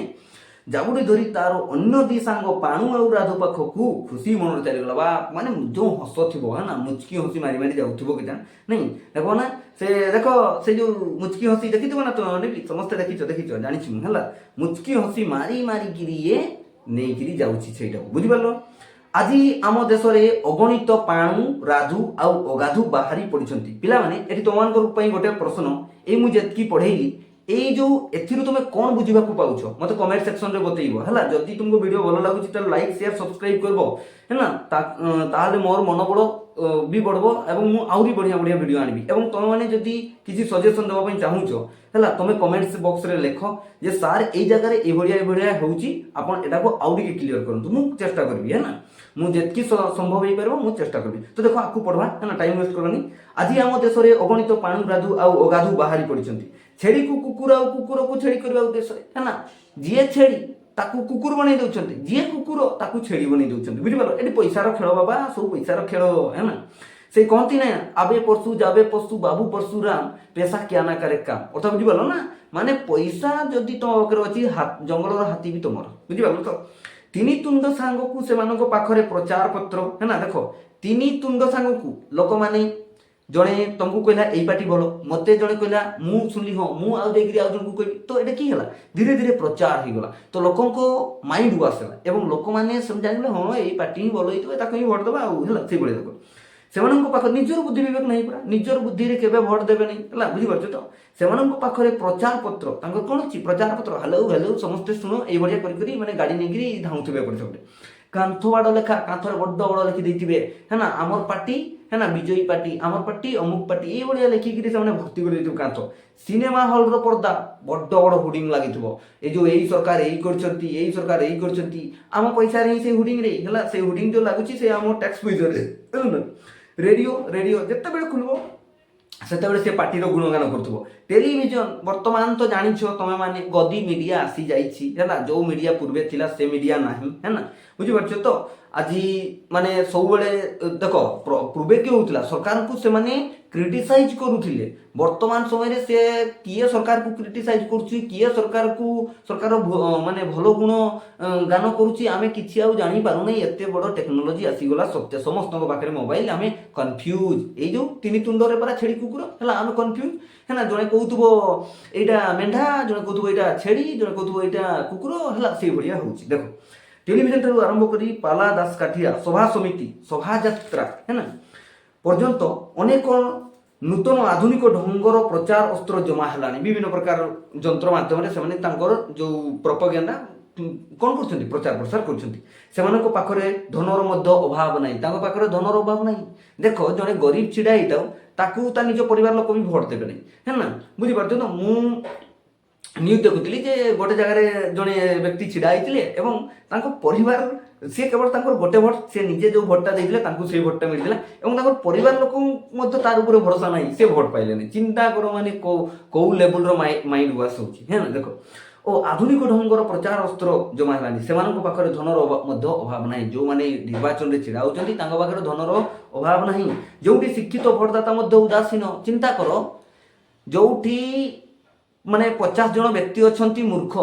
ଜାବୁଡ଼ି ଧରି ତାର ଅନ୍ୟ 2 ସାଙ୍ଗ ପାଣୁ ଆଉ ରାଧୁ ପାଖକୁ ଖୁସି ମନରେ ଚାଲିଗଲା। ବା ମାନେ ଯେଉଁ ହସ ଥିବ ନା, ମୁଚକି ହସି ମାରି ମାରି ଯାଉଥିବ କେଜାଣି ନାଇଁ। ଦେଖ ନା ସେ ଦେଖ ସେ ଯେଉଁ ମୁଚକି ହସି ଦେଖିଥିବ ନା, ତୁମେ ବି ସମସ୍ତେ ଦେଖିଛ ଜାଣିଛୁ ହେଲା। ମୁଚକି ହସି ମାରି ମାରିକିରି ଇଏ ନେଇକିରି ଯାଉଛି ସେଇଟାକୁ, ବୁଝିପାରିଲ। ଆଜି ଆମ ଦେଶରେ ଅଗଣିତ ପାଣୁ ରାଧୁ ଆଉ ଅଗାଧୁ ବାହାରି ପଡ଼ିଛନ୍ତି। ପିଲାମାନେ ଏଠି ତୁମମାନଙ୍କ ପାଇଁ ଗୋଟେ ପ୍ରଶ୍ନ, ଏଇ ମୁଁ ଯେତିକି ପଢ଼େଇଲି ଏଇ ଯେଉଁ ଏଥିରୁ ତୁମେ କ'ଣ ବୁଝିବାକୁ ପାଉଛ ମୋତେ କମେଣ୍ଟ ସେକ୍ସନରେ ବତେଇବ ହେଲା। ଯଦି ତୁମକୁ ଭିଡ଼ିଓ ଭଲ ଲାଗୁଛି ତାହେଲେ ଲାଇକ୍ ସେୟାର ସବସ୍କ୍ରାଇବ୍ କରିବ ହେଲା। ତାହେଲେ ମୋର ମନୋବଳ ବି ବଢ଼ିବ ଏବଂ ମୁଁ ଆହୁରି ବଢ଼ିଆ ବଢ଼ିଆ ଭିଡ଼ିଓ ଆଣିବି। ଏବଂ ତୁମେମାନେ ଯଦି କିଛି ସଜେସନ୍ ଦେବା ପାଇଁ ଚାହୁଁଛ ହେଲା, ତୁମେ କମେଣ୍ଟସ୍ ବକ୍ସରେ ଲେଖ ଯେ ସାର୍ ଏଇ ଜାଗାରେ ଏଭଳିଆ ହେଉଛି, ଆପଣ ଏଟାକୁ ଆଉ ଟିକେ କ୍ଲିୟର କରନ୍ତୁ। ମୁଁ ଚେଷ୍ଟା କରିବି ହେଲା, ମୁଁ ଯେତିକି ସମ୍ଭବ ହେଇପାରିବ ମୁଁ ଚେଷ୍ଟା କରିବି। ତ ଦେଖ ଆକୁ ପଢ଼ବା ହେଲା, ଟାଇମ୍ ୱେଷ୍ଟ କରନି। ଆଜି ଆମ ଦେଶରେ ଅଗଣିତ ପାଣୁ ରାଧୁ ଆଉ ଅଗାଧୁ ବାହାରି ପଡ଼ିଛନ୍ତି। ଛେଳିକୁ କୁକୁର ଆଉ କୁକୁରକୁ ଛେଳି କରିବା ଉଦ୍ଦେଶ୍ୟରେ ହେଲା। ଯିଏ ଛେଳି ତାକୁ କୁକୁର ବନେଇ ଦେଉଛନ୍ତି, ଯିଏ କୁକୁର ତାକୁ ଛେଳି ବନେଇ ଦେଉଛନ୍ତି, ବୁଝିପାରିଲ। ଏଠି ପଇସାର ଖେଳ ବାବା, ସବୁ ପଇସାର ଖେଳ ହେଲା। ସେ କହନ୍ତି ନା ଆବେ ପଶୁ ଯାବେ ପଶୁ ବାବୁ ପରଶୁରାମ ପେଶା କିଆ ନା କରେ କାମ, ଅର୍ଥାৎ ବୁଝିପାରିଲ ନା। ମାନେ ପଇସା ଯଦି ତମ ପାଖରେ ଅଛି, ଜଙ୍ଗଲର ହାତୀ ବି ତମର, ବୁଝିପାରିଲ ତ। 3 ତୁଣ୍ଡ ସାଙ୍ଗକୁ ସେମାନଙ୍କ ପାଖରେ ପ୍ରଚାର ପତ୍ର ହେଲା। ଦେଖ 3 ତୁଣ୍ଡ ସାଙ୍ଗକୁ ଲୋକମାନେ, ଜଣେ ତମକୁ କହିଲା ଏଇ ପାର୍ଟି ଭଲ, ମତେ ଜଣେ କହିଲା, ମୁଁ ଶୁଣିଲି ହଁ, ମୁଁ ଆଉ ଯାଇକିରି ଆଉ ଜଣଙ୍କୁ କହିବି, ତ ଏଇଟା କି ହେଲା, ଧୀରେ ଧୀରେ ପ୍ରଚାର ହେଇଗଲା। ତ ଲୋକଙ୍କ ମାଇଣ୍ଡକୁ ଆସିଲା ଏବଂ ଲୋକମାନେ ଜାଣିଲେ ହଁ ଏଇ ପାର୍ଟି ହିଁ ଭଲ ହେଇଥିବ, ତାକୁ ହିଁ ଭୋଟ ଦେବା ଆଉ ହେଲା। ସେଇଭଳିଆ ଦେଖ ସେମାନଙ୍କ ପାଖରେ ନିଜର ବୁଦ୍ଧି ବିବେକ ନାହିଁ ପୁରା, ନିଜର ବୁଦ୍ଧିରେ କେବେ ଭୋଟ ଦେବେ ନାହିଁ ହେଲା, ବୁଝିପାରୁଛ ତ। ସେମାନଙ୍କ ପାଖରେ ପ୍ରଚାର ପତ୍ର, ତାଙ୍କର କ'ଣ ଅଛି ପ୍ରଚାର ପତ୍ର, ହ୍ୟାଲୋ ହ୍ୟାଲୋ ସମସ୍ତେ ଶୁଣ, ଏଇଭଳିଆ କରିକରି ମାନେ ଗାଡ଼ି ନେଇକିରି ଧାଉଁଥିବେ ଏପଟେ ସେପଟେ। କାନ୍ଥ ବାଡ଼ ଲେଖା, କାନ୍ଥରେ ବଡ଼ ବଡ଼ ଲେଖି ଦେଇଥିବେ ହେଲା, ଆମର ପାର୍ଟି ହେଲା ବିଜୟୀ ପାର୍ଟି, ଆମର ପାର୍ଟି ଅମୁକ ପାର୍ଟି, ଏଇଭଳିଆ ଲେଖିକିରି ସେମାନେ ଭର୍ତ୍ତି କରିଦେଇଥିବ କାନ୍ଥ। ସିନେମା ହଲ୍ର ପର୍ଦା ବଡ଼ ବଡ଼ ହୋର୍ଡିଂ ଲାଗିଥିବ, ଏଇ ଯେଉଁ ଏଇ ସରକାର ଏଇ କରିଛନ୍ତି, ଏଇ ସରକାର ଏଇ କରିଛନ୍ତି, ଆମ ପଇସାରେ ହିଁ ସେଇ ହୋର୍ଡିଂରେ ହେଲା। ସେଇ ହୋର୍ଡିଂ ଯେଉଁ ଲାଗୁଛି ସେ ଆମ ଟ୍ୟାକ୍ସ ପଇସାରେ। ରେଡ଼ିଓ ଯେତେବେଳେ ଖୋଲିବ ସେତେବେଳେ ସେ ପାର୍ଟିର ଗୁଣଗାନ କରୁଥିବ। ଟେଲିଭିଜନ ବର୍ତ୍ତମାନ ତ ଜାଣିଛ ତମେ ମାନେ ଗଦି ମିଡ଼ିଆ ଆସିଯାଇଛି ହେଲା, ଯେଉଁ ମିଡ଼ିଆ ପୂର୍ବେ ଥିଲା ସେ ମିଡ଼ିଆ ନାହିଁ ହେଲା, ବୁଝିପାରୁଛ ତ। ଆଜି ମାନେ ସବୁବେଳେ ଦେଖ ପୂର୍ବେ କି ହେଉଥିଲା, ସରକାରଙ୍କୁ ସେମାନେ କ୍ରିଟିସାଇଜ କରୁଥିଲେ। ବର୍ତ୍ତମାନ ସମୟରେ ସେ କିଏ ସରକାରକୁ କ୍ରିଟିସାଇଜ କରୁଛି, କିଏ ସରକାର ମାନେ ଭଲ ଗୁଣ ଗାନ କରୁଛି, ଆମେ କିଛି ଆଉ ଜାଣିପାରୁନାହିଁ। ଏତେ ବଡ଼ ଟେକ୍ନୋଲୋଜି ଆସିଗଲା ସତ୍ୟ, ସମସ୍ତଙ୍କ ପାଖରେ ମୋବାଇଲ, ଆମେ କନଫ୍ୟୁଜ। ଏଇ ଯେଉଁ 3 ତୁଣ୍ଡରେ ପରା ଛେଳି କୁକୁର ହେଲା, ଆମେ କନଫ୍ୟୁଜ ହେଲା। ଜଣେ କହୁଥିବ ଏଇଟା ମେଣ୍ଢା, ଜଣେ କହୁଥିବ ଏଇଟା ଛେଳି, ଜଣେ କହୁଥିବ ଏଇଟା କୁକୁର ହେଲା, ସେଇଭଳିଆ ହେଉଛି। ଦେଖ ଟେଲିଭିଜନ ଠାରୁ ଆରମ୍ଭ କରି ପାଲା ଦାସକାଠିଆ, ସଭା ସମିତି, ଶୋଭାଯାତ୍ରା ହେଲା ପର୍ଯ୍ୟନ୍ତ ଅନେକ ନୂତନ ଆଧୁନିକ ଢଙ୍ଗର ପ୍ରଚାର ଅସ୍ତ୍ର ଜମା ହେଲାଣି। ବିଭିନ୍ନ ପ୍ରକାର ଯନ୍ତ୍ର ମାଧ୍ୟମରେ ସେମାନେ ତାଙ୍କର ଯେଉଁ ପ୍ରପୋଗାଣ୍ଡା କ'ଣ କରୁଛନ୍ତି, ପ୍ରଚାର ପ୍ରସାର କରୁଛନ୍ତି। ସେମାନଙ୍କ ପାଖରେ ଧନର ମଧ୍ୟ ଅଭାବ ନାହିଁ, ତାଙ୍କ ପାଖରେ ଧନର ଅଭାବ ନାହିଁ। ଦେଖ ଜଣେ ଗରିବ ଛିଡ଼ା ହେଇଥାଉ, ତାକୁ ତା ନିଜ ପରିବାର ଲୋକ ବି ଭୋଟ ଦେବେ ନାହିଁ ହେଲା, ବୁଝିପାରୁଛ ତ। ମୁଁ ନ୍ୟୁଜ୍ ଦେଖୁଥିଲି ଯେ ଗୋଟେ ଜାଗାରେ ଜଣେ ବ୍ୟକ୍ତି ଛିଡ଼ା ହେଇଥିଲେ ଏବଂ ତାଙ୍କ ପରିବାର, ସିଏ କେବଳ ତାଙ୍କର ଗୋଟେ ଭୋଟ, ସେ ନିଜେ ଯେଉଁ ଭୋଟଟା ଦେଇଥିଲେ ତାଙ୍କୁ ସେଇ ଭୋଟଟା ମିଳିଥିଲା ଏବଂ ତାଙ୍କର ପରିବାର ଲୋକ ମଧ୍ୟ ତାର ଉପରେ ଭରସା ନାହିଁ, ସେ ଭୋଟ ପାଇଲେନି। ଚିନ୍ତା କର ମାନେ କୋଉ ଲେବୁଲର ମାଇଣ୍ଡ ୱାଶ ହେଉଛି ହେଲା। ଦେଖ ଓ ଆଧୁନିକ ଢଙ୍ଗର ପ୍ରଚାର ଅସ୍ତ୍ର ଜମା ହେଲାନି, ସେମାନଙ୍କ ପାଖରେ ଧନର ମଧ୍ୟ ଅଭାବ ନାହିଁ। ଯେଉଁମାନେ ନିର୍ବାଚନରେ ଛିଡ଼ା ହେଉଛନ୍ତି ତାଙ୍କ ପାଖରେ ଧନର ଅଭାବ ନାହିଁ। ଯେଉଁଠି ଶିକ୍ଷିତ ଭୋଟଦାତା ମଧ୍ୟ ଉଦାସୀନ। ଚିନ୍ତା କର ଯେଉଁଠି ମାନେ 50 ଜଣ ବ୍ୟକ୍ତି ଅଛନ୍ତି ମୂର୍ଖ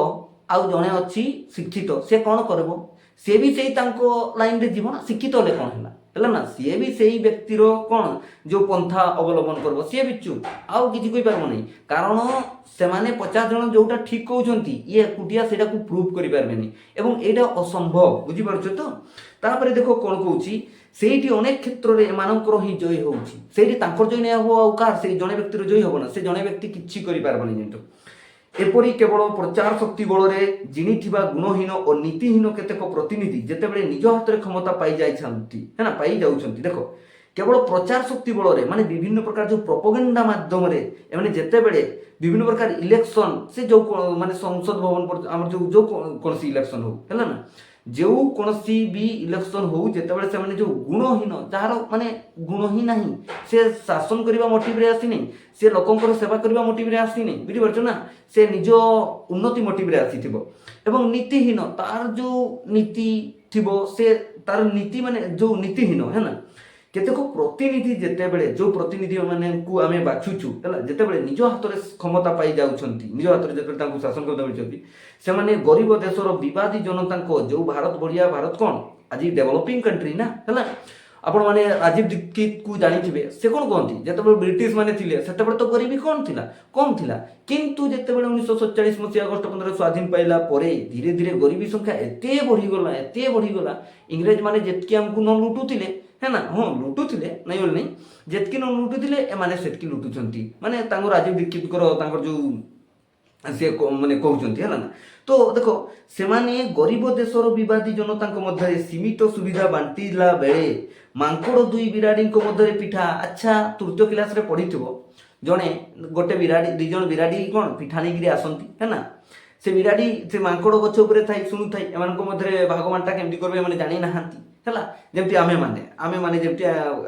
ଆଉ ଜଣେ ଅଛି ଶିକ୍ଷିତ, ସେ କ'ଣ କରିବ, ସିଏ ବି ସେଇ ତାଙ୍କ ଲାଇନରେ ଯିବ ନା। ଶିକ୍ଷିତ ହେଲେ କ'ଣ ହେଲା ନା, ସିଏ ବି ସେଇ ବ୍ୟକ୍ତିର କ'ଣ ଯେଉଁ ପନ୍ଥା ଅବଲମ୍ବନ କରିବ, ସିଏ ବି ଚୁପ୍, ଆଉ କିଛି କହିପାରିବ ନାହିଁ। କାରଣ ସେମାନେ 50 ଜଣ ଯେଉଁଟା ଠିକ୍ କହୁଛନ୍ତି, ଇଏ ଏକୁଟିଆ ସେଇଟାକୁ ପ୍ରୁଭ୍ କରିପାରିବେନି ଏବଂ ଏଇଟା ଅସମ୍ଭବ, ବୁଝିପାରୁଛ ତ। ତାପରେ ଦେଖ କ'ଣ କହୁଛି, ସେଇଠି ଅନେକ କ୍ଷେତ୍ରରେ ଏମାନଙ୍କର ହିଁ ଜୟ ହେଉଛି। ସେଇଠି ତାଙ୍କର ଜୟ ନେଇ ହେବ, ଆଉ କାହାର, ସେଇ ଜଣେ ବ୍ୟକ୍ତିର ଜୟ ହେବ ନା। ସେ ଜଣେ ବ୍ୟକ୍ତି କିଛି କରିପାରିବନି। ଯେହେତୁ ଏପରି କେବଳ ପ୍ରଚାର ଶକ୍ତି ବଳରେ ଜିଣିଥିବା ଗୁଣହୀନ ଓ ନୀତିହୀନ କେତେକ ପ୍ରତିନିଧି ଯେତେବେଳେ ନିଜ ହାତରେ କ୍ଷମତା ପାଇଯାଇଛନ୍ତି ହେଲା, ପାଇଯାଉଛନ୍ତି। ଦେଖ କେବଳ ପ୍ରଚାର ଶକ୍ତି ବଳରେ ମାନେ ବିଭିନ୍ନ ପ୍ରକାର ଯେଉଁ ପ୍ରପୋଗାଣ୍ଡା ମାଧ୍ୟମରେ ଏମାନେ ଯେତେବେଳେ ବିଭିନ୍ନ ପ୍ରକାର ଇଲେକ୍ସନ, ସେ ଯେଉଁ ମାନେ ସଂସଦ ଭବନ ଆମର ଯେଉଁ କୌଣସି ଇଲେକ୍ସନ ହଉ ହେଲା ନା, ଯେଉଁ କୌଣସି ବି ଇଲେକ୍ସନ ହଉ ଯେତେବେଳେ ସେମାନେ ଯେଉଁ ଗୁଣହୀନ ଯାହାର ମାନେ ଗୁଣ ହିଁ ନାହିଁ, ସେ ଶାସନ କରିବା ମୋଟିଭରେ ଆସିନି, ସେ ଲୋକଙ୍କର ସେବା କରିବା ମୋଟିଭରେ ଆସିନି, ବୁଝିପାରୁଛ ନା, ସେ ନିଜ ଉନ୍ନତି ମୋଟିଭରେ ଆସିଥିବ। ଏବଂ ନୀତିହୀନ, ତାର ଯେଉଁ ନୀତି ଥିବ ସେ ତାର ନୀତି ମାନେ ଯେଉଁ ନୀତିହୀନ ହେଲା। କେତେକ ପ୍ରତିନିଧି ଯେତେବେଳେ ଯେଉଁ ପ୍ରତିନିଧି ମାନଙ୍କୁ ଆମେ ବାଛୁଛୁ ହେଲା, ଯେତେବେଳେ ନିଜ ହାତରେ କ୍ଷମତା ପାଇ ଯାଉଛନ୍ତି, ନିଜ ହାତରେ ଯେତେବେଳେ ତାଙ୍କୁ ଶାସନ କ୍ଷମତା ମିଳୁଛନ୍ତି, ସେମାନେ ଗରିବ ଦେଶର ବିବାଦୀ ଜନତାଙ୍କ ଯେଉଁ ଭାରତ ବଢ଼ିଆ, ଭାରତ କ'ଣ ଆଜି ଡେଭଲପିଂ କଣ୍ଟ୍ରି ନା ହେଲା। ଆପଣମାନେ ରାଜୀବ ଦୀକ୍ଷିତକୁ ଜାଣିଥିବେ, ସେ କ'ଣ କୁହନ୍ତି, ଯେତେବେଳେ ବ୍ରିଟିଶ ମାନେ ଥିଲେ ସେତେବେଳେ ତ ଗରିବୀ କ'ଣ ଥିଲା, କମ୍ ଥିଲା, କିନ୍ତୁ ଯେତେବେଳେ 1947 ମସିହା ଅଗଷ୍ଟ 15 ସ୍ୱାଧୀନ ପାଇଲା ପରେ ଧୀରେ ଧୀରେ ଗରିବୀ ସଂଖ୍ୟା ଏତେ ବଢ଼ିଗଲା, ଇଂରେଜ ମାନେ ଯେତିକି ଆମକୁ ନ ଲୁଟୁଥିଲେ ହେଲା, ହଁ ଲୁଟୁଥିଲେ ନାଇଁ ବୋଲି ନାଇଁ, ଯେତିକି ନ ଲୁଟୁଥିଲେ ଏମାନେ ସେତିକି ଲୁଟୁଛନ୍ତି, ମାନେ ତାଙ୍କ ରାଜୀବ ଦୀକ୍ଷିତଙ୍କର ତାଙ୍କର ଯେଉଁ ସେ ମାନେ କହୁଛନ୍ତି ହେଲା ନା। ତ ଦେଖ, ସେମାନେ ଗରିବ ଦେଶର ବିବାଦୀ ଜନତାଙ୍କ ମଧ୍ୟରେ ସୀମିତ ସୁବିଧା ବାଣ୍ଟିଲା ବେଳେ ମାଙ୍କଡ଼ ଦୁଇ ବିରାଡ଼ିଙ୍କ ମଧ୍ୟରେ ପିଠା। ଆଚ୍ଛା, ତୃତୀୟ କ୍ଲାସରେ ପଢ଼ିଥିବ, ଜଣେ ଗୋଟେ ବିରାଡ଼ି, ଦୁଇ ଜଣ ବିରାଡ଼ି କ'ଣ ପିଠା ନେଇକିରି ଆସନ୍ତି ହେଲା। ସେ ବିରାଡ଼ି ସେ ମାଙ୍କଡ଼ ଗଛ ଉପରେ ଥାଇ ଶୁଣୁଥାଏ, ଏମାନଙ୍କ ମଧ୍ୟରେ ଭାଗବାଣ୍ଟା କେମିତି କରିବେ ଏମାନେ ଜାଣିନାହାନ୍ତି ହେଲା। ଯେମିତି ଆମେମାନେ ଯେମିତି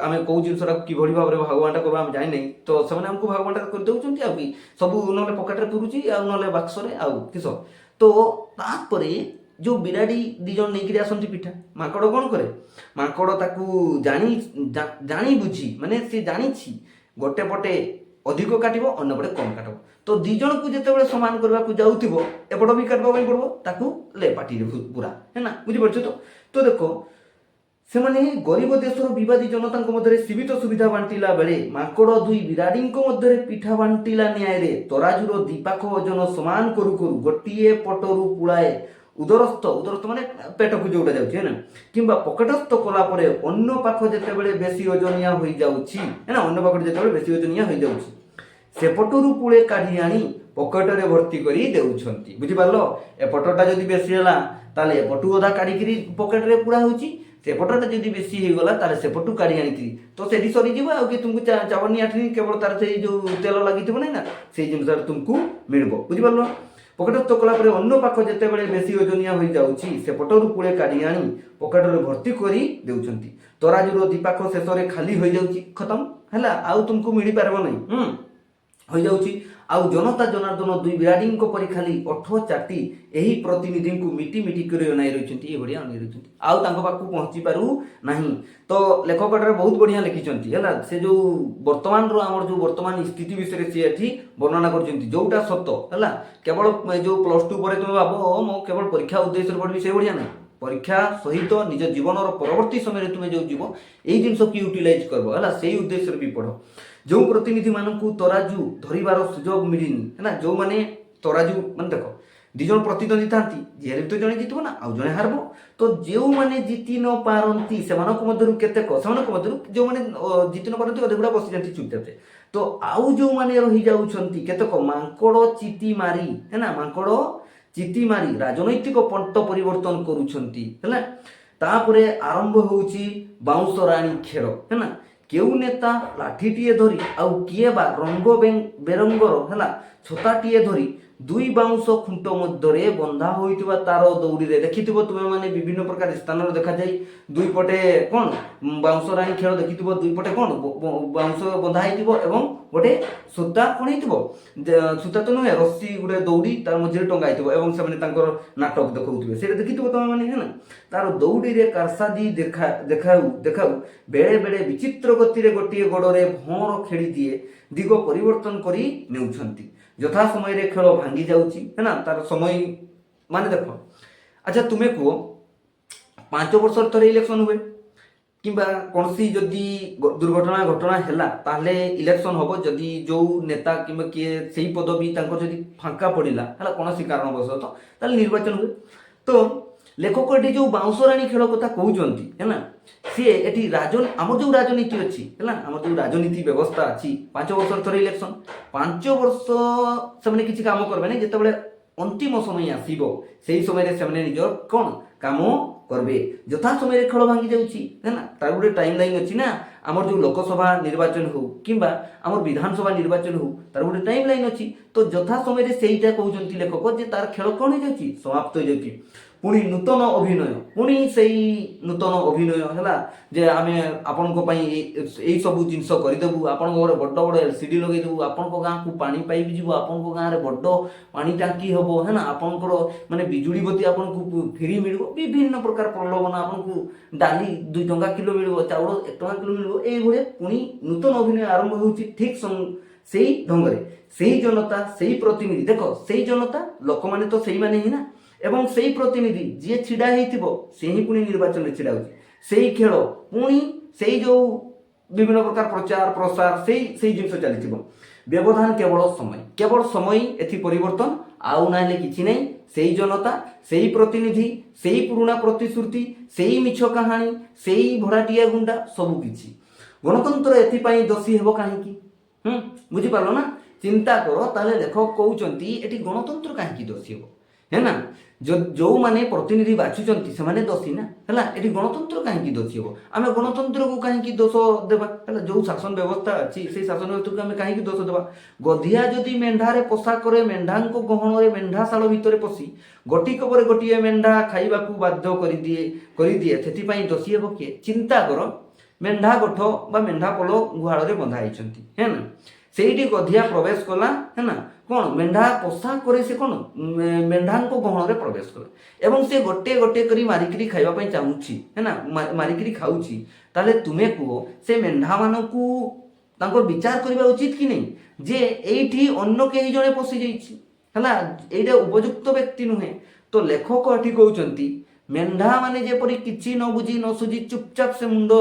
ଆମେ କେଉଁ ଜିନିଷଟାକୁ କିଭଳି ଭାବରେ ଭାଗବାଣ୍ଟା କରିବା ଆମେ ଜାଣିନାହିଁ, ତ ସେମାନେ ଆମକୁ ଭାଗବାଣ୍ଟା କରିଦେଉଛନ୍ତି, ଆଉ କି ସବୁ ନହେଲେ ପକେଟରେ ପୁରୁଛି, ଆଉ ନହେଲେ ବାକ୍ସରେ, ଆଉ କିସ। ତ ତାପରେ ଯେଉଁ ବିରାଡ଼ି ଦୁଇ ଜଣ ନେଇକିରି ଆସନ୍ତି ପିଠା, ମାଙ୍କଡ଼ କ'ଣ କରେ, ମାଙ୍କଡ଼ ତାକୁ ଜାଣି ବୁଝି, ମାନେ ସେ ଜାଣିଛି ଗୋଟେ ପଟେ ଅଧିକ କାଟିବ, ଅନ୍ୟ ପଟେ କମ୍ କାଟିବ, ତ ଦୁଇ ଜଣକୁ ଯେତେବେଳେ ସମାନ କରିବାକୁ ଯାଉଥିବ ଏପଟ ବି କାଟିବା ପାଇଁ ପଡ଼ିବ, ତାକୁ ଲେ ପାଟିରେ ପୁରା ହେଲା, ବୁଝିପାରୁଛ ତ। ତ ଦେଖ, ସେମାନେ ଗରିବ ଦେଶର ବିବାଦୀ ଜନତାଙ୍କ ମଧ୍ୟରେ ସୀମିତ ସୁବିଧା ବାଣ୍ଟିଲା ବେଳେ ମାଙ୍କଡ଼ ଦୁଇ ବିରାଡ଼ିଙ୍କ ମଧ୍ୟରେ ପିଠା ବାଣ୍ଟିଲା ନ୍ୟାୟରେ ତରାଜୁର ଦିପାଖ ଓଜନ ସମାନ କରୁ କରୁ ଗୋଟିଏ ପଟରୁ ପୁଳାଏ ଉଦରସ୍ଥ ମାନେ ପେଟକୁ ଯେଉଁଟା ଯାଉଛି ହେଲା, କିମ୍ବା ପକେଟସ୍ଥ କଲା ପରେ ଅନ୍ୟ ପାଖ ଯେତେବେଳେ ବେଶୀ ଓଜନିଆ ହୋଇଯାଉଛି ହେଲା, ଅନ୍ୟ ପାଖରେ ଯେତେବେଳେ ବେଶୀ ଓଜନିଆ ହୋଇଯାଉଛି ସେପଟରୁ ପୁଳେ କାଢ଼ି ଆଣି ପକେଟରେ ଭର୍ତ୍ତି କରି ଦେଉଛନ୍ତି। ବୁଝିପାରିଲ, ଏପଟଟା ଯଦି ବେଶୀ ହେଲା ତାହେଲେ ଏପଟୁ ଅଧା କାଢ଼ିକିରି ପକେଟରେ ପୁରା ହେଉଛି, ସେପଟଟା ଯଦି ବେଶୀ ହେଇଗଲା ତାହେଲେ ସେପଟୁ କାଢ଼ି ଆଣିକିରି ତ ସେଠି ସରିଯିବ, ଆଉ କି ତୁମକୁ ଚାବନି ଆଠିନି କେବଳ ତାର ସେଇ ଯେଉଁ ତେଲ ଲାଗିଥିବ ନାହିଁ ନା, ସେଇ ଜିନିଷଟା ତୁମକୁ ମିଳିବ। ବୁଝିପାରିଲ, ପକେଟସ୍ଥ କଲା ପରେ ଅନ୍ୟ ପାଖ ଯେତେବେଳେ ବେଶୀ ଓଜନିଆ ହୋଇଯାଉଛି ସେପଟରୁ ପୁଳେ କାଢ଼ି ଆଣି ପକେଟରେ ଭର୍ତ୍ତି କରି ଦେଉଛନ୍ତି। ତରାଜୁର ଦିପାଖ ଶେଷରେ ଖାଲି ହୋଇଯାଉଛି, ଖତମ ହେଲା, ଆଉ ତୁମକୁ ମିଳିପାରିବ ନାହିଁ, ହୋଇଯାଉଛି। ଆଉ ଜନତା ଜନାର୍ଦ୍ଦନ ଦୁଇ ବିରାଡ଼ିଙ୍କ ପରି ଖାଲି ଓଠ ଚାଟି ଏହି ପ୍ରତିନିଧିଙ୍କୁ ମିଟି ମିଟି କରି ଅନାଇ ରହିଛନ୍ତି, ଏଭଳିଆ ଅନାଇ ରହିଛନ୍ତି, ଆଉ ତାଙ୍କ ପାଖକୁ ପହଞ୍ଚି ପାରୁ ନାହିଁ। ତ ଲେଖକଟାରେ ବହୁତ ବଢ଼ିଆ ଲେଖିଛନ୍ତି ହେଲା, ସେ ଯେଉଁ ବର୍ତ୍ତମାନର ଆମର ଯେଉଁ ବର୍ତ୍ତମାନ ସ୍ଥିତି ବିଷୟରେ ସେ ଏଠି ବର୍ଣ୍ଣନା କରିଛନ୍ତି, ଯେଉଁଟା ସତ ହେଲା। କେବଳ ଯେଉଁ +2 ପରେ ତୁମେ ଭାବ ମୁଁ କେବଳ ପରୀକ୍ଷା ଉଦ୍ଦେଶ୍ୟରେ ପଢ଼ିବି, ସେଇଭଳିଆ ନାହିଁ। ପରୀକ୍ଷା ସହିତ ନିଜ ଜୀବନର ପରବର୍ତ୍ତୀ ସମୟରେ ତୁମେ ଯେଉଁ ଯିବ ଏଇ ଜିନିଷକୁ ୟୁଟିଲାଇଜ୍ କରିବ ହେଲା, ସେଇ ଉଦ୍ଦେଶ୍ୟରେ ବି ପଢ଼। ଯେଉଁ ପ୍ରତିନିଧିମାନଙ୍କୁ ତରାଜୁ ଧରିବାର ସୁଯୋଗ ମିଳିନି ହେଲା, ଯେଉଁମାନେ ତରାଜୁ ମାନେ ଦେଖ ଦୁଇ ଜଣ ପ୍ରତିଦ୍ୱନ୍ଦ୍ୱୀ ଥାନ୍ତି, ଯିଏ ବି ତ ଜଣେ ଜିତିବ ନା, ଆଉ ଜଣେ ହାରିବ। ତ ଯେଉଁମାନେ ଜିତି ନ ପାରନ୍ତି ସେମାନଙ୍କ ମଧ୍ୟରୁ କେତେକ, ସେମାନଙ୍କ ମଧ୍ୟରୁ ଯେଉଁମାନେ ଜିତି ନ ପାରନ୍ତି ଅଧେଗୁଡ଼ା ବସିଯାନ୍ତି ଚୁପଚାପରେ, ତ ଆଉ ଯେଉଁମାନେ ରହିଯାଉଛନ୍ତି କେତେକ ମାଙ୍କଡ଼ ଚିତି ମାରି ହେଲା, ମାଙ୍କଡ଼ ଚିତି ମାରି ରାଜନୈତିକ ପଣ୍ଟ ପରିବର୍ତ୍ତନ କରୁଛନ୍ତି ହେଲା। ତାପରେ ଆରମ୍ଭ ହେଉଛି ବାଉଁଶ ରାଣୀ ଖେଳ ହେଲା। କେଉଁ ନେତା ଲାଠିଟିଏ ଧରି ଆଉ କିଏ ବା ରଙ୍ଗ ବେରଙ୍ଗର ହେଲା ଛତାଟିଏ ଧରି ଦୁଇ ବାଉଁଶ ଖୁଣ୍ଟ ମଧ୍ୟରେ ବନ୍ଧା ହୋଇଥିବା ତାର ଦଉଡ଼ିରେ, ଦେଖିଥିବ ତୁମେ ମାନେ ବିଭିନ୍ନ ପ୍ରକାର ସ୍ଥାନରେ ଦେଖାଯାଏ, ଦୁଇ ପଟେ କ'ଣ ବାଉଁଶ ରାଣୀ ଖେଳ ଦେଖିଥିବ, ଦୁଇ ପଟେ କ'ଣ ବାଉଁଶ ବନ୍ଧା ହେଇଥିବ ଏବଂ ଗୋଟେ ସୂତା କ'ଣ ହେଇଥିବ, ସୂତା ତ ନୁହେଁ, ରସି ଗୋଟେ ଦଉଡ଼ି ତାର ମଝିରେ ଟଙ୍ଗା ହେଇଥିବ ଏବଂ ସେମାନେ ତାଙ୍କର ନାଟକ ଦେଖାଉଥିବେ, ସେଇଟା ଦେଖିଥିବ ତମେ ମାନେ ହେଲା। ତାର ଦଉଡ଼ିରେ କାରସାଦି ଦେଖାଉ ବେଳେ ବେଳେ ବିଚିତ୍ର ଗତିରେ ଗୋଟିଏ ଗୋଡ଼ରେ ଭଅଁର ଖେଳି ଦିଏ, ଦିଗ ପରିବର୍ତ୍ତନ କରି ନେଉଛନ୍ତି। ଯଥା ସମୟରେ ଖେଳ ଭାଙ୍ଗି ଯାଉଛି ହେଲା, ତାର ସମୟ ମାନେ ଦେଖ। ଆଚ୍ଛା ତୁମେ କୁହ, 5 ବର୍ଷରେ ଥରେ ଇଲେକ୍ସନ ହୁଏ, କିମ୍ବା କୌଣସି ଯଦି ଘଟଣା ହେଲା ତାହେଲେ ଇଲେକ୍ସନ ହେବ। ଯଦି ଯେଉଁ ନେତା କିମ୍ବା କିଏ ସେଇ ପଦବୀ ତାଙ୍କର ଯଦି ଫାଙ୍କା ପଡ଼ିଲା ହେଲା କୌଣସି କାରଣବଶତଃ, ତାହେଲେ ନିର୍ବାଚନ ହୁଏ। ତ ଲେଖକ ଏଠି ଯେଉଁ ବାଉଁଶ ରାଣୀ ଖେଳ କଥା କହୁଛନ୍ତି ହେଲା, ସିଏ ଏଠି ଆମର ଯେଉଁ ରାଜନୀତି ଅଛି ହେଲା, ଆମର ଯେଉଁ ରାଜନୀତି ବ୍ୟବସ୍ଥା ଅଛି, 5 ବର୍ଷରେ ଥରେ ଇଲେକ୍ସନ, 5 ବର୍ଷ ସେମାନେ କିଛି କାମ କରିବେ ନାହିଁ। ଯେତେବେଳେ ଅନ୍ତିମ ସମୟ ଆସିବ ସେହି ସମୟରେ ସେମାନେ ନିଜର କ'ଣ କାମ କରିବେ। ଯଥା ସମୟରେ ଖେଳ ଭାଙ୍ଗି ଯାଉଛି ହେଲା, ତାର ଗୋଟେ ଟାଇମ୍ ଲାଇନ୍ ଅଛି ନା। ଆମର ଯେଉଁ ଲୋକସଭା ନିର୍ବାଚନ ହେଉ କିମ୍ବା ଆମର ବିଧାନସଭା ନିର୍ବାଚନ ହେଉ, ତାର ଗୋଟେ ଟାଇମ୍ ଲାଇନ୍ ଅଛି। ତ ଯଥା ସମୟରେ ସେଇଟା କହୁଛନ୍ତି ଲେଖକ ଯେ ତାର ଖେଳ କ'ଣ ହେଇଯାଉଛି, ସମାପ୍ତ ହେଇଯାଉଛି। पुणी नूतन अभिनय पुणी से नूतन अभिनय है जे आम आपण यही सब जिनस करदेबू आपण घर बड़ बड़ एलसीडी लगेदेबू आपण गाँ को पानी पाइप जीव आपण गाँव में बड़ पानी टांकी हम है ना आपंकर माने बिजुली बत्ती आपको फ्री मिल विभिन्न प्रकार प्रलोभन आपको डाली 2 टंका किलो मिल चाउल 1 टंका किलो मिल ये पुणी नूतन अभिनय आरंभ हो ठीक से ढंग से जनता से प्रतिनिधि देख से जनता लोक मैंने तो से ही ना एवं से प्रतिनिधि जी छिड़ा से ही पुणी निर्वाचन में छिड़ा से खेल पुणी से जो विभिन्न प्रकार प्रचार प्रसार से जिन चली व्यवधान केवल समय एथि परिवर्तन आउ ना कि नहीं से जनता से प्रतिनिधि से पुराणा प्रतिश्रुति से मिछ कहानी से भड़ाटिया गुंडा सबकि गणतंत्र एथि दोषी हेब कहीं बुझीपार ना चिंता कर ताले देख कहते ये गणतंत्र कहीं दोषी हे है ना जो माने प्रतिनिधि बाछुंट से दोषी ना है ये गणतंत्र कहीं दोषी हम आम गणतंत्र को कहीं दोष देवा है जो शासन व्यवस्था अच्छी से शासन व्यवस्था को आम कहीं दोष देवा गधिया जदि मेढ़ारे पोषाक मेढ़ा गहण मेढ़ाशाल भितर पशि गोटिक पर गोटे मेढ़ा खाइबा बाध्य कर दिए से दोषी हे किए चिंता कर मेढ़ा गोठ बा मेढ़ा पल गुहाल बंधाई है ना से गधिया प्रवेश कला है ना कौन मेढ़ा पोषाक करे से कौन मेढ़ा गहण में प्रवेश कला एवं से गोटे गोटे करी मारिकी खाइबा चाहूँगी है ना मारिकी खाऊँगी ताले तुम्हें कह से मेढ़ा मानू विचार करवा उचित कि नहीं जे एठी अन्य कहीं जड़े पशि जाइए ये उपयुक्त व्यक्ति नुहे तो लेखक ये कहते मेढ़ा माने जेपरी किछि न बुझी न सुझी चुपचाप से मुंड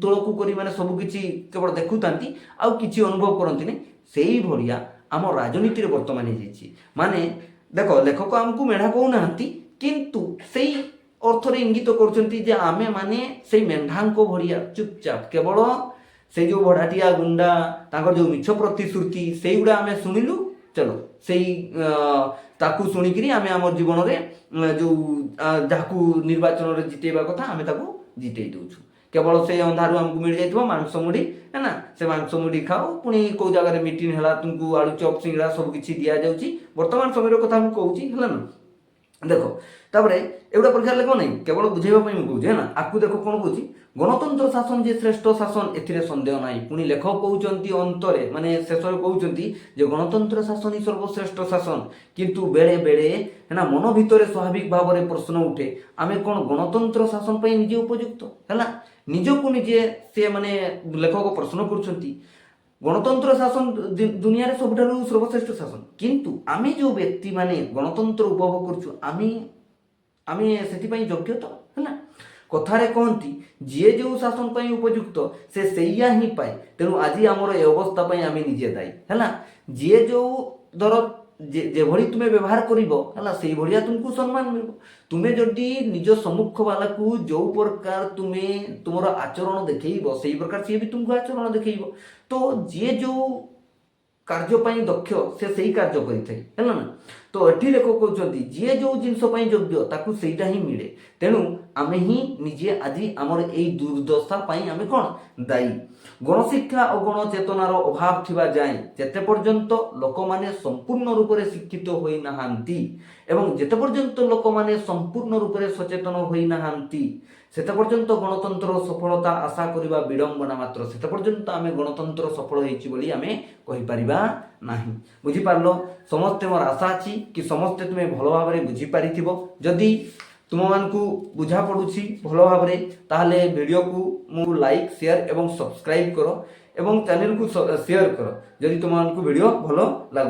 तोलकू करी माने सब किछि केवल देखुतांती आउ किछि अनुभव करंती नहीं सेही भड़िया आम राजनीति रे वर्तमान हो माने देखो लेखक आमको मेढ़ा कहूना किंतु से अर्थ रे इंगित करछंती जे आमे माने से मेढ़ा भड़िया चुपचाप केवल से जो भड़ाटिया गुंडा तांकर जो मिछ प्रतिश्रुति से गुड़ा आमे सुनिलु चलो से ताकू शुणिकी आम आम जीवन में जो जहाँ निर्वाचन में जितेबा कथा आम जिते दौचु केवल से अंधारू आमको मिल जाए मांस मुढ़ी है ना से मांस मुढ़ी खाओ पुणी कौ जगह मीटिंग है तुमको आलू चप सिंगड़ा सब किसी दि जाऊँगी बर्तमान समय कथा मुझे कहूँ है ना देख तापर एगुड़ा परीक्षा कौन नहीं केवल बुझेवाई मुझे है ना आपको देख कौन कौन गणतंत्र शासन जे श्रेष्ठ शासन ए सन्देह ना पुणी लेखक कहते अंतरे माने शेष कहते गणतंत्र शासन ही सर्वश्रेष्ठ शासन किंतु बेले बेले है ना मन भितर स्वाभाविक भाव में प्रश्न उठे आमे कौन गणतंत्र शासन पर निजे उपयुक्त है निजको निजे से माने लेखक प्रश्न कर गणतंत्र शासन दुनिया रे सबुठारु सर्वश्रेष्ठ शासन किंतु आमे जो व्यक्ति माने गणतंत्र उपभोग करछु आमे सेति योग्य तो है ना कथारे कहती जी जो शासन पर उपयुक्त से सैया ही पाए तेणु आज आमर ए अवस्था आम निजे दायी है जी जो धर जे भली तुम्हें व्यवहार कर तुमको सम्मान मिल तुम्हें जदि निज सम्मुख वाला को जो प्रकार तुम्हें तुम आचरण देखेब से प्रकार सी भी तुमको आचरण देखेब तो जी जो कार्य दक्ष से सही कार्य करें ना तो ये लेखक कहते जी जो जिनस योग्य ताकू सेटा ही मिले तेणु आमे ही निजे आज आमर यही दुर्दशा आमे कौन दायी गणशिक्षा और गणचेतनार अभाव थिबा जाए जेते पर्यंत लोक माने संपूर्ण रूप से शिक्षित होई नाहांती एवं जेते पर्यंत लोक माने संपूर्ण रूप से सचेतन होई नाहांती सेते पर्यंत गणतंत्र सफलता आशा करिबा विडंबना मात्र सेते पर्यंत आमे गणतंत्र सफल होईची बोली आमे कहि परिबा नाही बुझी पारलो समस्ते मोर आशा अछि कि समस्ते तुमे भलो भाव रे बुझी पारिथिबो जदी तुम मानकु बुझा पड़ुछि भलो भाव रे ताहले वीडियो को मु लाइक शेयर एवं सब्सक्राइब करो एवं चैनल को शेयर करो जदी तुम मानकु वीडियो भलो लागु।